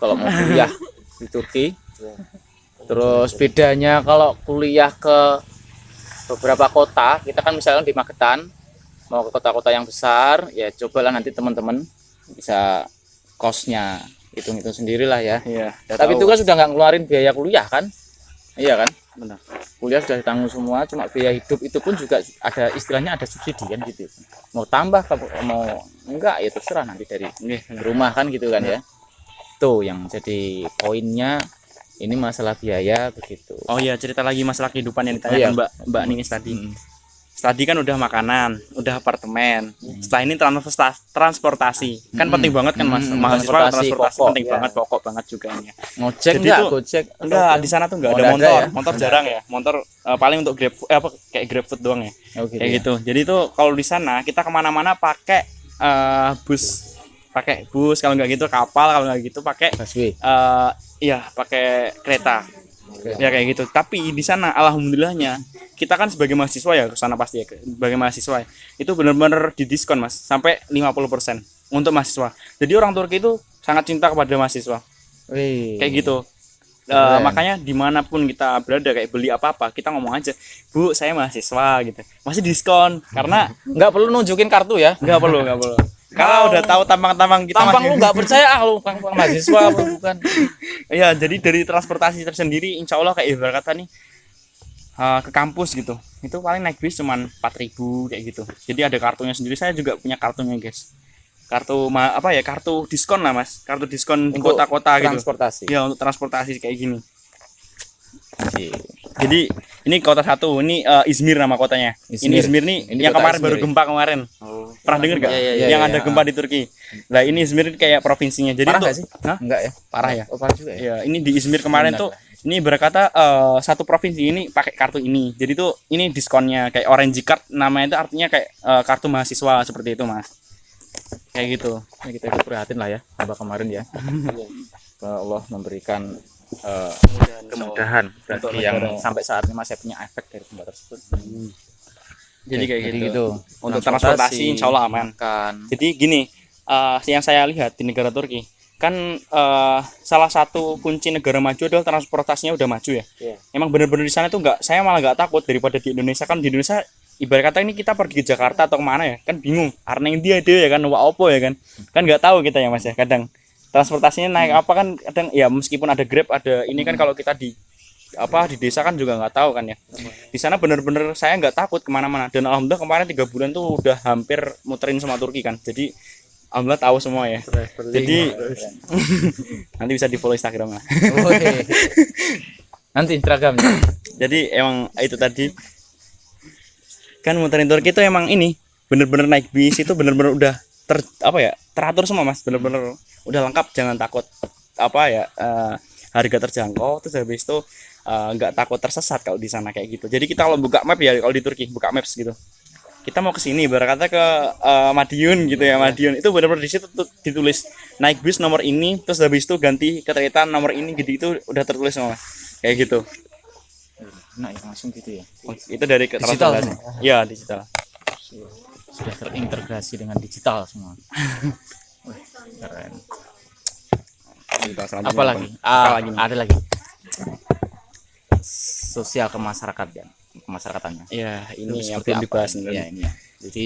Kalau mau kuliah di Turki, Terus bedanya kalau kuliah ke beberapa kota, kita kan misalnya di Magetan, mau ke kota-kota yang besar, ya cobalah nanti teman-teman bisa kosnya hitung-hitung sendirilah ya. Iya. Tapi itu kan sudah nggak ngeluarin biaya kuliah kan? Iya kan? benar. Kuliah sudah ditanggung semua, cuma biaya hidup itu pun juga ada istilahnya ada subsidi kan gitu. Mau tambah mau enggak ya terserah nanti dari rumah kan gitu kan ya. Tuh yang jadi poinnya ini masalah biaya begitu. Oh iya, cerita lagi masalah kehidupan yang Oh iya. ditanyakan Mbak Ningis tadi. Hmm. Tadi kan udah makanan, udah apartemen. Setelah ini transportasi. Kan penting banget kan Mas. Mahasiswa Transportasi transportasi pokok, penting ya. banget, pokok banget juga ini. Ngojek Jadi enggak? tuh- Gojek? Enggak, di sana tuh enggak Oh, ada nggak ada motor. ya? Motor jarang ya. Motor paling untuk Grab kayak GrabFood doang ya. Oh, gitu Kayak ya. gitu. Jadi tuh kalau di sana kita kemana-mana pakai bus, kalau nggak gitu kapal, kalau nggak gitu pakai Busway. iya pakai kereta. Ya kayak gitu. Tapi di sana alhamdulillahnya kita kan sebagai mahasiswa ya ke sana pasti ya. Sebagai mahasiswa itu benar-benar didiskon Mas sampai 50% untuk mahasiswa. Jadi orang Turki itu sangat cinta kepada mahasiswa. Wih. Kayak gitu. Keren. Makanya dimanapun kita berada kayak beli apa-apa kita ngomong aja, Bu saya mahasiswa gitu, masih diskon karena Nggak perlu nunjukin kartu ya. nggak perlu kalau udah tahu tampang-tampang kita Tampang masih- lu nggak percaya lu tampang mahasiswa apa bukan? Iya, jadi dari transportasi tersendiri insya Allah kayak ibarat kata nih ke kampus gitu itu paling naik bis cuman 4.000 kayak gitu. Jadi ada kartunya sendiri, saya juga punya kartunya guys, kartu kartu diskon lah Mas, kartu diskon di Untuk kota-kota gitu Transportasi. ya, untuk transportasi kayak gini. Iya. Jadi ini kota satu, ini Izmir nama kotanya. Ini Izmir. Izmir nih Ini yang kota kemarin Izmir baru ya? gempa kemarin. Pernah dengar nggak? Iya, Yang iya, ada iya. gempa di Turki. Nah ini Izmir kayak provinsinya. Jadi Parah untuk- nggak sih? Hah? Enggak ya? Parah ya. Oh, parah juga ya. Ya, ini di Izmir kemarin Benar tuh ini berkata satu provinsi ini pakai kartu ini. Jadi tuh ini diskonnya kayak Orange Card, namanya itu artinya kayak kartu mahasiswa seperti itu Mas. Kayak gitu. Nah, kita ikut prihatin lah ya tambah kemarin ya. Semoga Allah memberikan kemudahan Untuk bagi yang negara. sampai saat ini masih punya efek dari gempa tersebut. Jadi kayak Jadi gitu. gitu. Untuk transportasi insya Allah aman. Makan. Jadi gini, yang saya lihat di negara Turki kan salah satu kunci negara maju adalah transportasinya udah maju ya. Iya. Emang bener-bener di sana tuh saya malah nggak takut daripada di Indonesia. Kan di Indonesia ibarat kata ini kita pergi ke Jakarta atau kemana ya kan bingung karena India dia ya kan opo ya kan nggak tahu kita ya Mas ya, kadang transportasinya naik apa kan kadang ya, meskipun ada Grab ada ini kan kalau kita di desa kan juga nggak tahu kan ya. Di sana bener-bener saya nggak takut kemana-mana, dan alhamdulillah kemarin 3 bulan tuh udah hampir muterin semua Turki kan, jadi alhamdulillah tahu semua ya. Jadi nanti bisa di follow Instagram lah. Oh, iya. Nanti Instagramnya. Jadi emang itu tadi kan muterin Turki itu emang ini bener-bener naik bis itu bener-bener udah teratur semua Mas, bener-bener udah lengkap, jangan takut harga terjangkau, terus habis itu nggak takut tersesat kalau di sana kayak gitu. Jadi kita kalau buka map ya, kalau di Turki buka maps gitu, kita mau ke sini berkata ke Madiun gitu ya, Madiun itu benar-benar di situ tuh ditulis naik bis nomor ini, terus habis itu ganti kereta nomor ini gitu, itu udah tertulis semua Mas. Kayak gitu. Nah, ya, langsung gitu ya. Itu dari Digital transportasi. Iya, digital. Sudah terintegrasi dengan digital semua. Wih, keren. Digital selanjutnya Apa lagi? Apa lagi nih? Ada lagi. Sosial kemasyarakatan, kemasyarakatan. Ya, ini yang Seperti belum apa dibahas ini? nih. Ya, ini ya. Jadi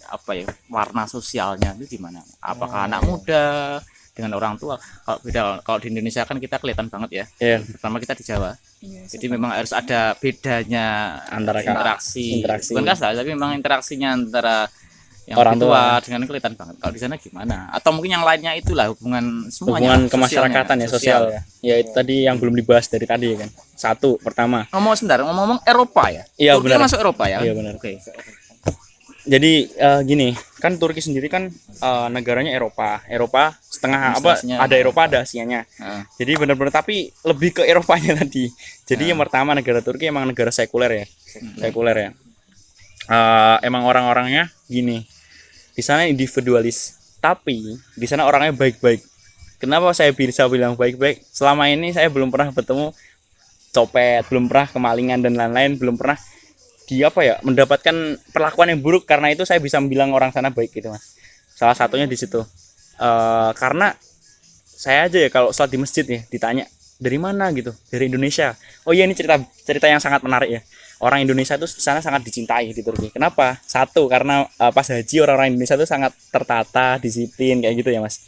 apa ya, warna sosialnya itu gimana? Apakah anak muda dengan orang tua? Kalau beda, kalau di Indonesia kan kita kelihatan banget ya. Iya. Pertama kita di Jawa. Iya, Jadi memang harus ada bedanya Antara interaksi. interaksi. Bukan kasar, tapi memang interaksinya antara yang Orang orang tua dengan kelihatan banget. Kalau di sana gimana? Atau mungkin yang lainnya itulah hubungan semuanya. Hubungan sosialnya, kemasyarakatan ya, sosial ya. Ya itu tadi yang belum dibahas dari tadi ya kan. Satu, pertama. Ngomong sebentar, ngomong Eropa ya. Iya, Turki benar. masuk Eropa ya. Iya, benar. Oke. Jadi gini, kan Turki sendiri kan negaranya Eropa setengah Administrasinya ada Eropa ada Asianya. Heeh. Jadi benar-benar tapi lebih ke Eropanya tadi. Jadi Nah. yang pertama negara Turki emang negara sekuler ya. Sekuler ya. Emang orang-orangnya gini. Di sana individualis, tapi di sana orangnya baik-baik. Kenapa saya bisa bilang baik-baik? Selama ini saya belum pernah bertemu copet, belum pernah kemalingan dan lain-lain, belum pernah mendapatkan perlakuan yang buruk. Karena itu saya bisa bilang orang sana baik gitu Mas. Salah satunya di situ. Karena saya aja ya kalau sholat di masjid ya ditanya dari mana gitu, dari Indonesia. Oh iya, ini cerita yang sangat menarik ya. Orang Indonesia itu di sana sangat dicintai di Turki. Kenapa? Satu, karena pas haji orang-orang Indonesia itu sangat tertata, disiplin kayak gitu ya Mas.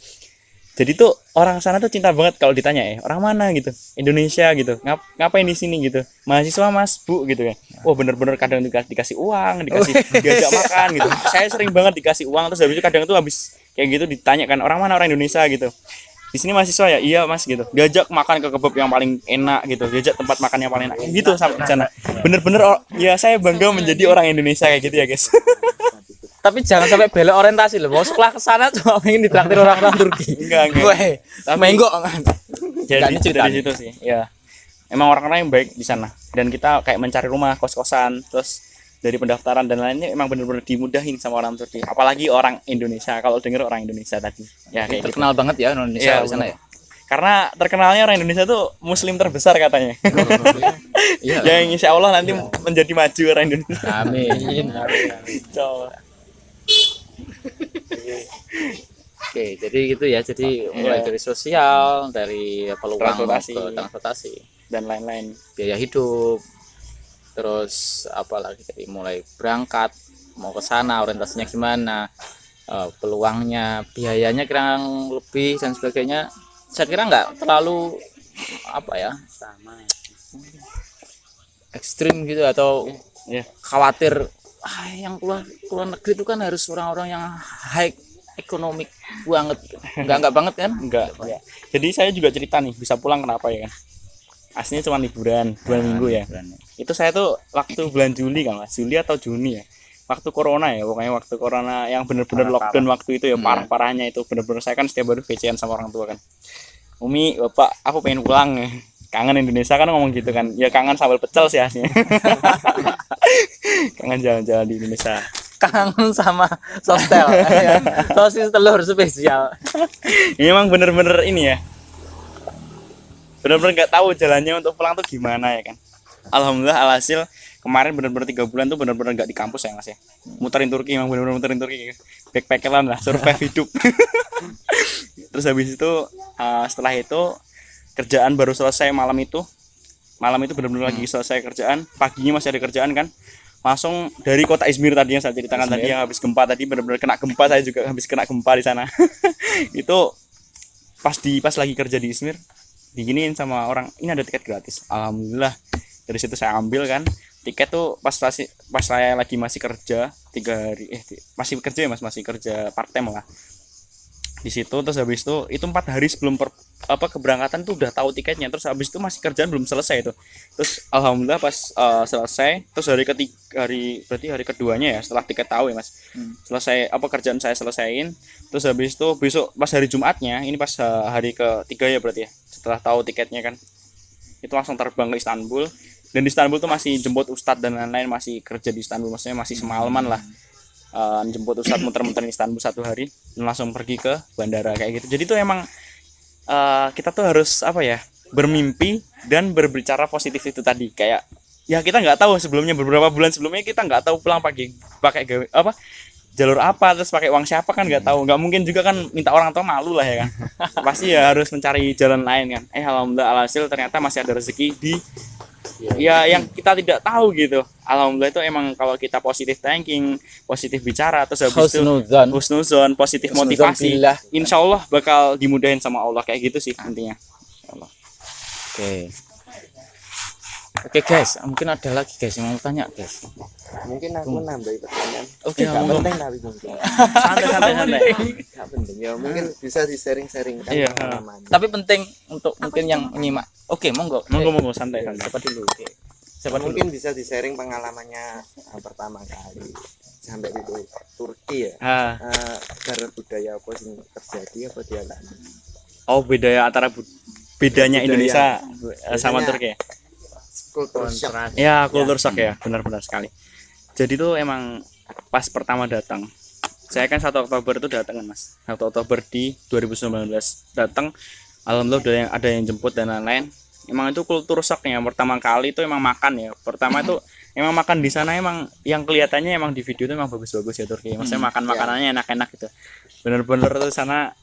Jadi tuh orang sana tuh cinta banget kalau ditanya ya, orang mana gitu, Indonesia gitu, ngapain di sini gitu, mahasiswa Mas Bu gitu ya. Oh bener-bener kadang dikasih uang, diajak makan gitu. Saya sering banget dikasih uang, terus habis itu kadang tuh habis kayak gitu ditanya kan, orang mana, orang Indonesia gitu. Di sini mahasiswa ya, iya Mas gitu. Diajak makan ke kebab yang paling enak gitu, diajak tempat makan yang paling enak gitu sampai di sana. Bener-bener ya saya bangga menjadi orang Indonesia kayak gitu ya guys. Tapi jangan sampai belok orientasi loh. Mau sekolah ke sana cuma pengen ditraktir orang-orang Turki. Enggak. Weh, menggok kan. Jadi dari situ sih. Ya. Emang orang-orang yang baik di sana. Dan kita kayak mencari rumah, kos-kosan, terus dari pendaftaran dan lainnya emang bener-bener dimudahin sama orang Turki. Apalagi orang Indonesia. Kalau denger orang Indonesia tadi. Ya kayak Terkenal gitu. banget ya orang Indonesia Iya, di sana ya. Karena terkenalnya orang Indonesia tuh muslim terbesar katanya. Iya. Yang insya Allah nanti menjadi maju orang Indonesia. Amin. Coba. Oke, jadi gitu ya. Jadi mulai dari sosial, dari peluang Transportasi. ke transportasi, Dan lain-lain. biaya hidup, terus apalagi dari mulai berangkat mau ke sana orientasinya gimana, peluangnya, biayanya kurang lebih dan sebagainya. Saya kira nggak terlalu apa ya, ekstrim gitu atau Ya. khawatir yang keluar negeri itu kan harus orang-orang yang high ekonomik banget, enggak banget kan. Enggak. Jadi saya juga cerita nih, bisa pulang kenapa ya kan? Aslinya cuma liburan 2 minggu ya. Itu saya tuh waktu bulan Juli kan Mas, Juli atau Juni ya. Waktu corona ya, pokoknya waktu corona yang bener-bener lockdown waktu itu ya, parah-parahnya itu bener-bener saya kan setiap hari VC-an sama orang tua kan. Umi, Bapak, aku pengen pulang ya. Kangen Indonesia kan ngomong gitu kan. Ya kangen sambal pecel sih aslinya. Kangen jalan-jalan di Indonesia. Kangen sama sostel, sosis telur spesial. Ini emang bener-bener ini ya. Bener-bener nggak tahu jalannya untuk pulang tuh gimana ya kan. Alhamdulillah alhasil kemarin bener-bener 3 bulan tuh bener-bener nggak di kampus ya Mas ya. Muterin Turki, emang bener-bener muterin Turki. Backpackeran lah, survive hidup. Terus habis itu setelah itu kerjaan baru selesai malam itu benar-benar lagi selesai kerjaan, paginya masih ada kerjaan kan, langsung dari kota Izmir tadi yang saya ceritakan tadi yang habis gempa tadi, benar-benar kena gempa, saya juga habis kena gempa di sana. Itu pas lagi kerja di Izmir diginiin sama orang, ini ada tiket gratis. Alhamdulillah dari situ saya ambil kan tiket tuh pas saya lagi masih kerja 3 hari masih kerja ya Mas, masih kerja part time lah di situ. Terus habis itu 4 hari sebelum keberangkatan tuh udah tahu tiketnya. Terus habis itu masih kerjaan belum selesai itu. Terus alhamdulillah pas selesai, terus berarti hari keduanya ya setelah tiket tahu ya Mas. Selesai kerjaan saya selesaiin. Terus habis itu besok pas hari Jumatnya, ini pas hari ketiga ya berarti ya, setelah tahu tiketnya kan, itu langsung terbang ke Istanbul. Dan di Istanbul tuh masih jemput ustadz dan lain-lain, masih kerja di Istanbul, maksudnya masih semalaman lah. Jemput ustadz muter-muter di Istanbul 1 hari dan langsung pergi ke bandara kayak gitu. Jadi tuh emang kita tuh harus bermimpi dan berbicara positif itu tadi. Kayak ya kita nggak tahu sebelumnya, beberapa bulan sebelumnya kita nggak tahu pulang pakai jalur apa, terus pakai uang siapa kan nggak tahu. Nggak mungkin juga kan minta orang tua, malu lah ya kan. Pasti ya harus mencari jalan lain kan. Alhamdulillah alhasil ternyata masih ada rezeki di ya yang kita tidak tahu gitu. Alhamdulillah itu emang kalau kita positif thinking, positif bicara, terus habis itu husnuzon, positif motivasi, insya Allah bakal dimudahin sama Allah kayak gitu sih intinya. Oke guys, mungkin ada lagi guys yang mau tanya guys. Mungkin aku nambahin pertanyaan. Oke, nggak penting tapi mungkin Santai. nggak penting ya, mungkin bisa di sharing kan Iya. pengalaman. Tapi penting untuk mungkin yang menyimak. Oke, monggo. Monggo santai. Siapa dulu? Mungkin bisa di sharing pengalamannya pertama kali sampai di Turki ya. Karena budaya apa sih terjadi apa dia alami? Oh beda ya antara bedanya Budaya. Indonesia sama Bedanya. Turki ya? Kultur shock. Ya kultur shock ya, benar-benar sekali. Jadi tuh emang pas pertama datang, saya kan 1 Oktober itu datang kan Mas, 1 Oktober di 2019 datang. Alhamdulillah ada yang jemput dan lain-lain. Emang itu kultur shock yang pertama kali itu emang makan ya. Pertama itu emang makan di sana emang yang kelihatannya emang di video itu emang bagus-bagus ya Turki. Maksudnya makan makanannya enak-enak gitu. Bener-bener tuh sana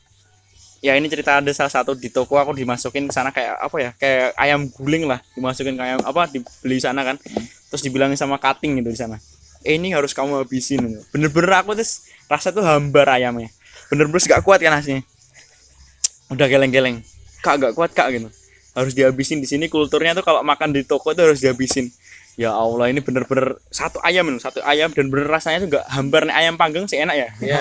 ya ini cerita ada salah satu di toko aku dimasukin ke sana kayak apa ya, kayak ayam guling lah, dimasukin ke ayam apa dibeli sana kan. Terus dibilangin sama cutting gitu di sana, ini harus kamu habisin. Bener-bener aku terus rasa tuh hambar ayamnya, bener-bener gak kuat kan aslinya, udah geleng-geleng, gak kuat kak gitu, harus dihabisin. Di sini kulturnya tuh kalau makan di toko itu harus dihabisin. Ya Allah, ini bener-bener satu ayam dan bener rasanya tuh gak hambar nih, ayam panggang sih enak ya. Iya.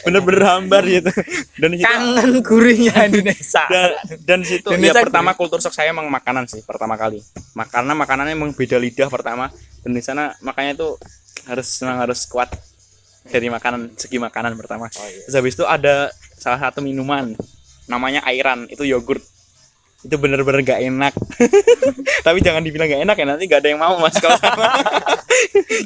Bener-bener hambar gitu. Dan di situ, Kangen gurihnya Indonesia. dan situ ya Indonesia pertama kultur shock saya emang makanan sih pertama kali. Makanannya emang beda lidah pertama, dan di sana makanya tuh harus kuat dari segi makanan pertama. Terus habis itu ada salah satu minuman namanya airan, itu yogurt. Itu bener-bener gak enak. Tapi jangan dibilang gak enak ya, nanti gak ada yang mau mas kalau sama.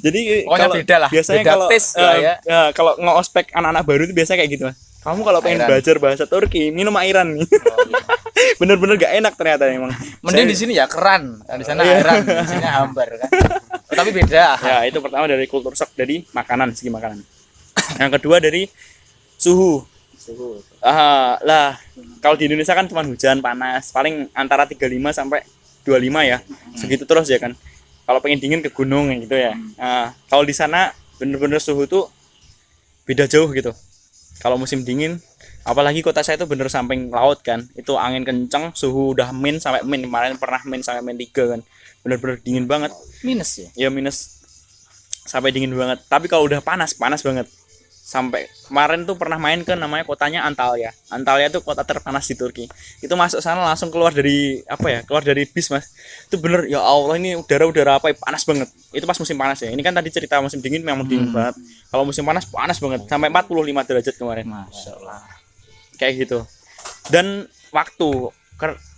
Jadi Pokoknya beda lah, biasanya beda kalau taste lah ya. kalau nge-ospek anak-anak baru itu biasanya kayak gitu mas. Kamu kalau pengen Airan. belajar bahasa Turki minum airan nih. Bener-bener gak enak ternyata emang. Mending di sini ya keran, di sana airan, di sini hambar kan. Tapi beda. Ya itu pertama dari kultur shock dari makanan, segi makanan. Yang kedua dari suhu. Lah kalau di Indonesia kan cuma hujan panas paling antara 35 sampai 25 ya, segitu terus ya kan. Kalau pengen dingin ke gunung gitu ya. Kalau di sana bener-bener suhu tuh beda jauh gitu. Kalau musim dingin, apalagi kota saya itu bener samping laut kan, itu angin kenceng, suhu udah kemarin pernah min sampai -3 kan, bener-bener dingin banget. Minus ya. Ya minus sampai dingin banget. Tapi kalau udah panas banget. Sampai kemarin tuh pernah main ke namanya kotanya Antalya. Antalya tuh kota terpanas di Turki. Itu masuk sana langsung keluar dari keluar dari bis mas. Itu bener ya Allah, ini udara apa ya, panas banget. Itu pas musim panas ya. Ini kan tadi cerita musim dingin memang dingin banget. Kalau musim panas banget sampai 45 derajat kemarin. Masya Allah. Kayak gitu. Dan waktu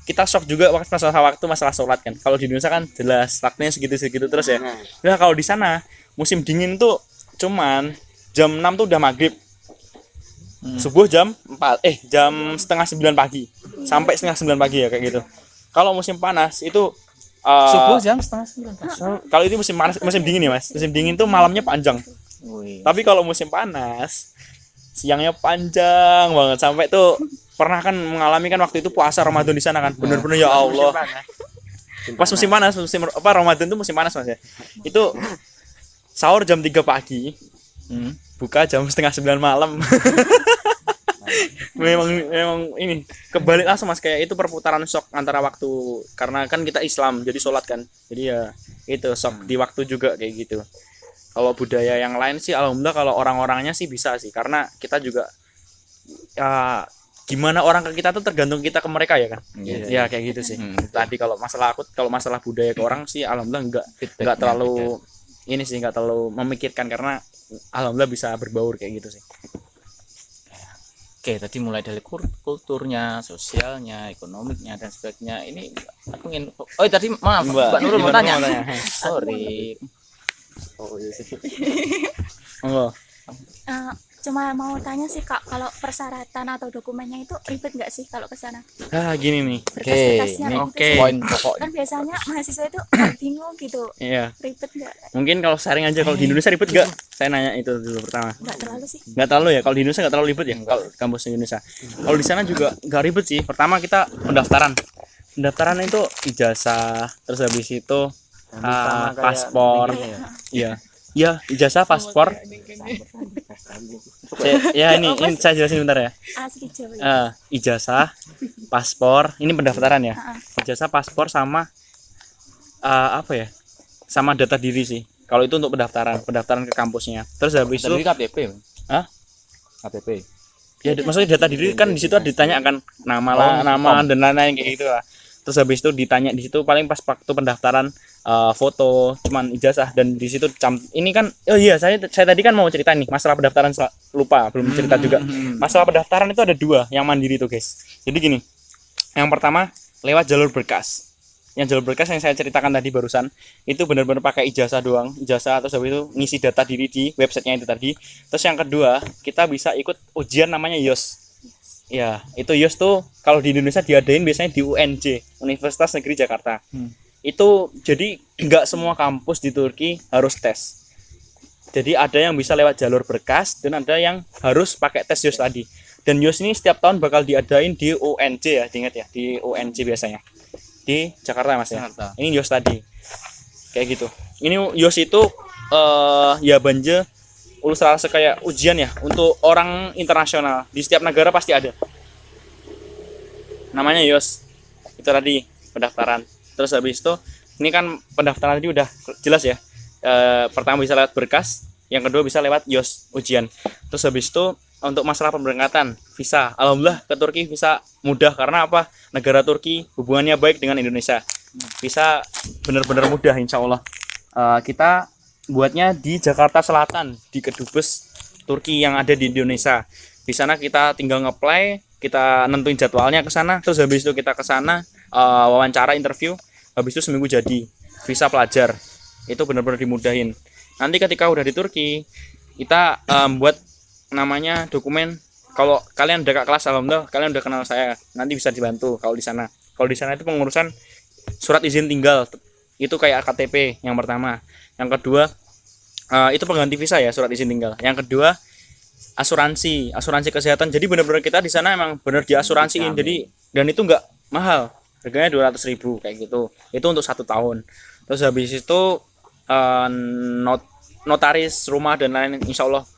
kita shock juga masalah sholat kan. Kalau di Indonesia kan jelas waktunya segitu terus ya. Nah kalau di sana musim dingin tuh cuman jam 6 tuh udah maghrib. Subuh jam 8:30 pagi sampai 8:30 pagi ya kayak gitu. Kalau musim panas itu Subuh jam 8:30. kalau itu musim dingin ya mas. Musim dingin tuh malamnya panjang. Wih. Tapi kalau musim panas siangnya panjang banget, sampai tuh pernah kan mengalami kan waktu itu puasa Ramadan di sana kan. Bener-bener ya Allah. Pas musim panas, Ramadan tuh musim panas mas ya. Itu sahur jam 3 pagi. Buka jam 8:30 malam. memang ini kebalik langsung mas, kayak itu perputaran shock antara waktu, karena kan kita Islam jadi sholat kan, jadi ya itu shock di waktu juga kayak gitu. Kalau budaya yang lain sih alhamdulillah, kalau orang-orangnya sih bisa sih, karena kita juga ya gimana orang ke kita tuh tergantung kita ke mereka ya kan. Ya kayak gitu sih. Tadi kalau masalah budaya ke orang sih alhamdulillah enggak terlalu ini sih, enggak terlalu memikirkan, karena alhamdulillah bisa berbaur kayak gitu sih. Oke, tadi mulai dari kulturnya, sosialnya, ekonomiknya dan sebagainya. Ini aku ingin tadi maaf Mbak Nurul mau tanya. Sorry. Oh iya sih. Enggak. Cuma mau tanya sih Kak, kalau persyaratan atau dokumennya itu ribet nggak sih kalau ke sana? Gini nih. Berkas-berkasnya ini gitu oke. sih. Poin pokok. Kan biasanya mahasiswa itu bingung gitu. Iya. Ribet nggak? Mungkin kalau sharing aja, kalau di Indonesia ribet enggak? Saya nanya itu dulu pertama. Nggak terlalu sih. Nggak terlalu ya, kalau di Indonesia nggak terlalu ribet ya, kalau kampus Indonesia. Kalau di sana juga nggak ribet sih. Pertama kita pendaftaran itu ijazah, terus habis itu paspor. Iya, ijazah, paspor. Ya ini saya jelasin bentar ya. Asli Jawa. Ijazah, paspor, ini pendaftaran ya. Ijazah, paspor sama sama data diri sih. Kalau itu untuk pendaftaran ke kampusnya. Terus habis itu KTP. Hah? KTP. Ya maksudnya data diri kan di situ ditanya kan nama dan lain-lain kayak gitu lah. Terus habis itu ditanya di situ paling pas waktu pendaftaran foto cuman ijazah, dan di situ ini kan saya tadi kan mau cerita nih masalah pendaftaran, lupa belum cerita juga. Masalah pendaftaran itu ada 2 yang mandiri tuh guys. Jadi gini, yang pertama lewat jalur berkas. Yang jalur berkas yang saya ceritakan tadi barusan itu benar-benar pakai ijazah doang, terus habis itu ngisi data diri di websitenya itu tadi. Terus yang kedua kita bisa ikut ujian namanya IELTS. Ya itu IELTS tuh kalau di Indonesia diadain biasanya di UNJ, Universitas Negeri Jakarta. Itu jadi nggak semua kampus di Turki harus tes. Jadi ada yang bisa lewat jalur berkas dan ada yang harus pakai tes IELTS tadi. Dan YOS ini setiap tahun bakal diadain di UNJ ya, diingat ya, di UNJ biasanya. Di Jakarta Mas ya. Jakarta. Ini YOS tadi. Kayak gitu. Ini YOS itu ya banja ultrase kayak ujian ya untuk orang internasional. Di setiap negara pasti ada. Namanya YOS. Itu tadi pendaftaran. Terus habis itu ini kan pendaftaran tadi udah jelas ya. Pertama bisa lewat berkas, yang kedua bisa lewat YOS ujian. Terus habis itu untuk masalah pemberangkatan visa, alhamdulillah ke Turki visa mudah karena apa? Negara Turki hubungannya baik dengan Indonesia. Visa benar-benar mudah insya Allah. Kita buatnya di Jakarta Selatan di Kedubes Turki yang ada di Indonesia. Di sana kita tinggal nge-apply, kita nentuin jadwalnya ke sana, terus habis itu kita ke sana wawancara interview, habis itu seminggu jadi visa pelajar. Itu benar-benar dimudahin. Nanti ketika udah di Turki, kita buat namanya dokumen. Kalau kalian udah kakak kelas, alhamdulillah kalian udah kenal saya, nanti bisa dibantu kalau di sana. Kalau di sana itu pengurusan surat izin tinggal, itu kayak KTP yang pertama. Yang kedua itu pengganti visa ya, surat izin tinggal. Yang kedua asuransi kesehatan. Jadi benar-benar kita di sana emang benar diasuransiin. Jadi dan itu nggak mahal, harganya 200.000 kayak gitu. Itu untuk 1 tahun. Terus habis itu notaris rumah dan lain insya Allah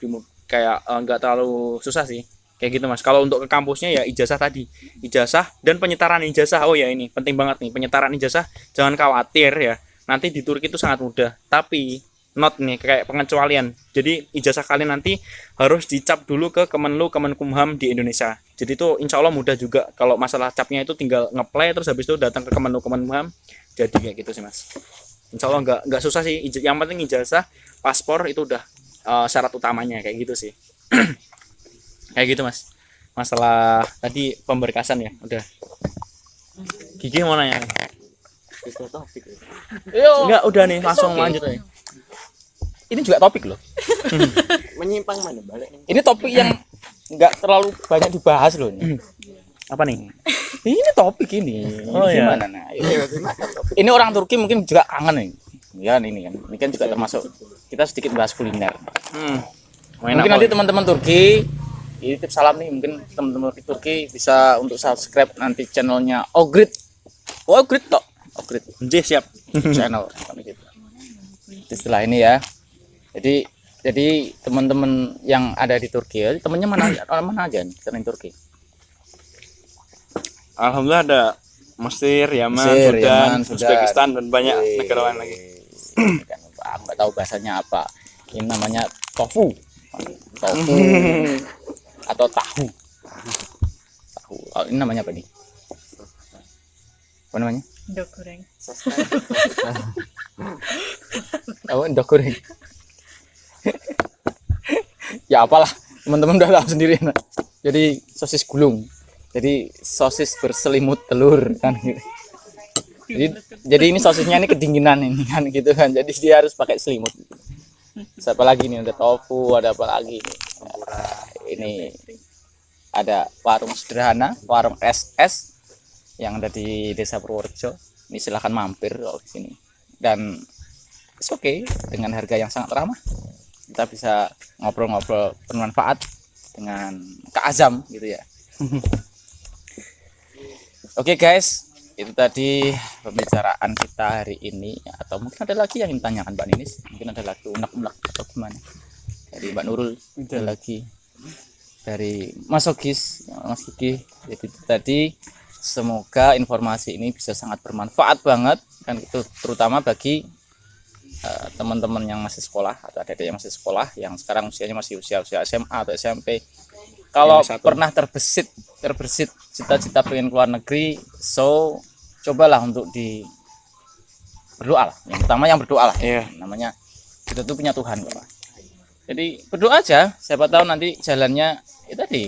kayak nggak terlalu susah sih kayak gitu Mas. Kalau untuk ke kampusnya ya ijazah tadi, ijazah dan penyetaran ijazah. Oh ya ini penting banget nih, penyetaran ijazah jangan khawatir ya, nanti di Turki itu sangat mudah. Tapi not nih kayak pengecualian, jadi ijazah kalian nanti harus dicap dulu ke Kemenkumham di Indonesia. Jadi itu insya Allah mudah juga. Kalau masalah capnya itu tinggal ngeplay terus habis itu datang ke Kemenkumham, jadi kayak gitu sih Mas. Insya Allah nggak susah sih. Yang penting ijazah, paspor itu udah syarat utamanya kayak gitu sih. Kayak gitu Mas. Masalah tadi pemberkasan ya udah. Gigi mau nanya. Itu topik. Enggak, udah nih langsung lanjut aja. Ini juga topik loh. Menyimpang mana balik? Ini topik yang nggak terlalu banyak dibahas loh ini. Apa nih? Ini topik ini. Oh, Ini iya. gimana nah? Ini orang Turki mungkin juga kangen nih. Ya ini kan juga termasuk kita sedikit bahas kuliner. Mungkin nanti teman-teman Turki, ini tips salam nih, mungkin teman-teman Turki bisa untuk subscribe nanti channelnya Ogrid. Ogrid toh. Ogrid. Siap. Channel gitu. Setelah ini ya. Jadi teman-teman yang ada di Turki, temennya mana aja nih di Turki? Alhamdulillah ada Mesir, Yaman, Mesir, Sudan, Yaman, Sudan. Uzbekistan dan banyak negara lain lagi. Aku nggak tahu bahasanya apa. Ini namanya tofu atau tahu. Oh, ini namanya apa nih? Apa namanya? Ndok goreng. Oh, ndok goreng. Ya apalah, teman-teman udah tahu sendiri. Nah. Jadi sosis gulung. Jadi sosis berselimut telur kan gitu. Jadi ini sosisnya ini kedinginan ini kan gitu kan. Jadi dia harus pakai selimut. Siapa lagi nih, ada tofu, ada apa lagi? Ini ada warung sederhana, warung SS yang ada di Desa Purworejo. Ini silahkan mampir kalau di sini. Dan it's okay dengan harga yang sangat ramah. Kita bisa ngobrol-ngobrol bermanfaat dengan Kak Azam gitu ya. Oke guys, itu tadi pembicaraan kita hari ini. Atau mungkin ada lagi yang ingin tanyakan Mbak Ninis, mungkin ada lagi unek-unek atau gimana dari Mbak Nurul, ada lagi dari Mas Ogis, Mas Kiki. Jadi itu tadi, semoga informasi ini bisa sangat bermanfaat banget kan, itu terutama bagi teman-teman yang masih sekolah atau adik-adik yang masih sekolah yang sekarang usianya masih usia SMA atau SMP. Kalau pernah terbesit cita-cita pengen keluar negeri, so cobalah untuk berdoa lah. Yang pertama yang berdoa lah. Iya. Namanya kita tuh punya Tuhan kok. Jadi berdoa aja, siapa tahu nanti jalannya itu tadi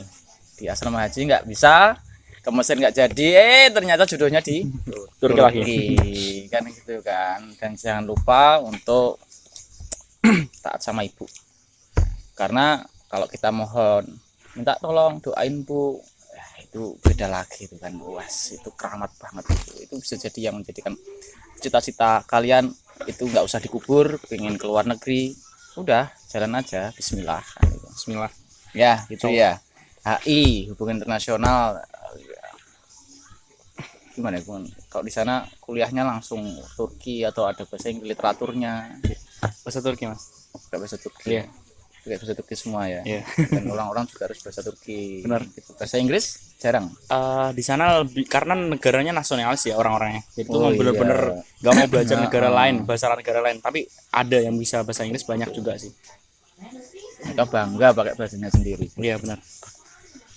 di asrama haji nggak bisa, ke Mesir nggak jadi, ternyata jodohnya di Turki lagi. kan gitu kan. Dan jangan lupa untuk taat sama ibu, karena kalau kita mohon minta tolong doain Bu, itu beda lagi itu kan. Was, itu keramat banget itu bisa jadi yang menjadikan cita-cita kalian itu nggak usah dikubur. Pengen keluar negeri, udah jalan aja, Bismillah kan, gitu. Bismillah. Ya gitu ya. HI, hubungan internasional. Gimana ya, Bun? Kalau di sana kuliahnya langsung Turki atau ada bahasa Inggris literaturnya? Bahasa Turki, Mas. Ada bahasa Turki. Iya. Pakai bahasa Turki semua ya. Iya. Dan orang-orang juga harus bahasa Turki. Benar. Gitu. Bahasa Inggris jarang. Di sana lebih karena negaranya nasionalis ya orang-orangnya. Jadi itu Oh, bener-bener nggak mau belajar Nah, negara lain, bahasa negara lain. Tapi ada yang bisa bahasa Inggris banyak juga sih. Mereka bangga pakai bahasanya sendiri. Iya benar.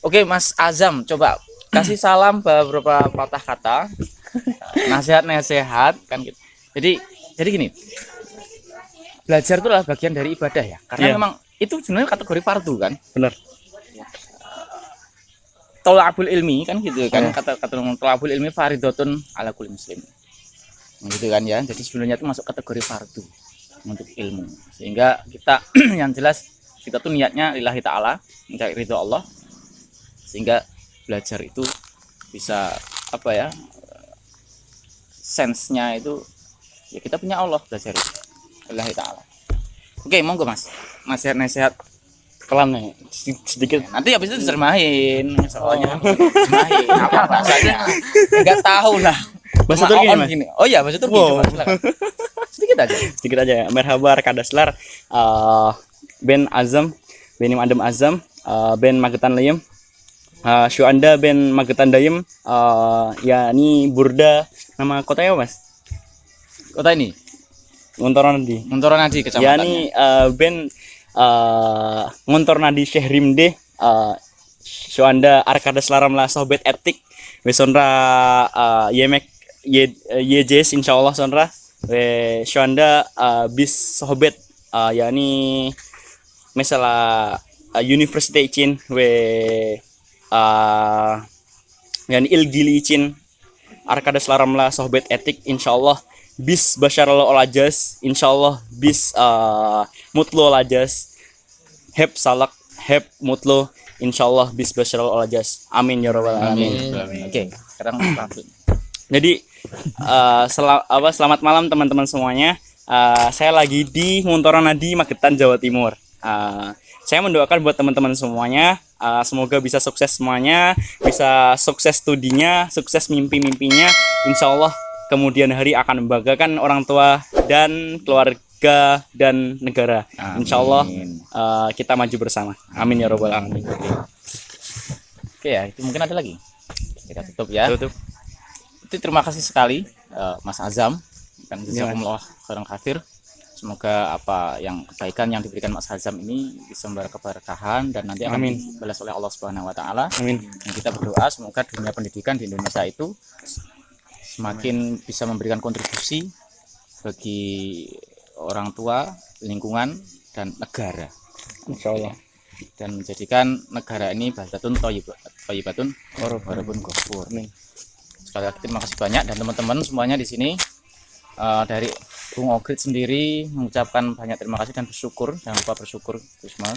Oke, Mas Azam, coba kasih salam beberapa patah kata, nasihat-nasihat kan gitu. Jadi gini, belajar itu adalah bagian dari ibadah ya, karena Iya. memang itu sebenarnya kategori fardu kan. Benar. Tolabul ilmi kan gitu kan, Iya. kata tolabul ilmi faridotun ala kulli muslim. Gitu kan ya. Jadi sebenarnya itu masuk kategori fardu untuk ilmu. Sehingga kita yang jelas kita tuh niatnya lillahi taala, mencari ridho Allah. Sehingga belajar itu bisa apa ya? Sense-nya itu ya kita punya Allah belajar itu. Lillahi taala. Oke, monggo Mas. Nasihat-nasihat Kelam nih, sedikit. nanti habis itu terjemahin soalnya terjemahin apa bahasanya nggak tahu lah Bahasa Cuma Turki, on Mas? gini. Oh iya bahasa Turki Wow. coba, silakan. Sedikit aja Sedikit aja. Merhaba Arkadaslar. Ben Azam, Benim Adem Azam, Ben Magetan Layem. Shu Anda Ben Magetan Dayem. Ya ini Burda, nama kotanya apa, Mas? kota ini Ngontoran di. Montoran Nadi Ya kecamatannya ini Ben ngontor nadi Syehrimde so anda Arkadas laram lah sohbet etik besonra yemek yejes insyaallah sonra we so anda bis sohbet yakni misalnya university icin we yakni ilgili icin Arkadas laram lah sohbet etik insyaallah bis basyarallah olajas insyaallah bis mutlu olajas heb salak heb mutlu insyaallah bis basyarallah olajas amin ya rabbal alamin. Oke sekarang langsung Jadi selamat malam teman-teman semuanya. Saya lagi di Nguntoran Nadi Magetan Jawa Timur. Saya mendoakan buat teman-teman semuanya, semoga bisa sukses semuanya, bisa sukses studinya, sukses mimpi-mimpinya. Insyaallah kemudian hari akan membanggakan orang tua dan keluarga dan negara. Insyaallah kita maju bersama. Amin ya robbal alamin. oke ya itu mungkin ada lagi kita tutup ya Tutup. itu terima kasih sekali Mas Azam dan jazakumullah khairan katsir. Semoga apa yang kebaikan yang diberikan Mas Azam ini bisa membawa keberkahan dan nanti akan Amin. dibalas oleh Allah Subhanahu wa taala. Amin. Dan kita berdoa semoga dunia pendidikan di Indonesia itu semakin bisa memberikan kontribusi bagi orang tua, lingkungan dan negara. Insyaallah. Dan menjadikan negara ini baldatun thayyibatun warabun ghafur. Amin. Sekali lagi terima kasih banyak dan teman-teman semuanya di sini dari Bung Ogrit sendiri mengucapkan banyak terima kasih dan bersyukur, jangan lupa bersyukur Gusma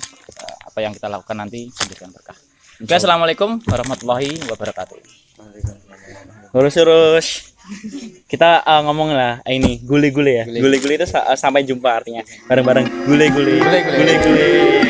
apa yang kita lakukan nanti memberikan berkah. Oke, assalamualaikum warahmatullahi wabarakatuh. Lurus kita ngomong lah ini gule-gule ya. Gule-gule itu sampai jumpa artinya bareng-bareng gule-gule. Gule-gule. Gule-gule.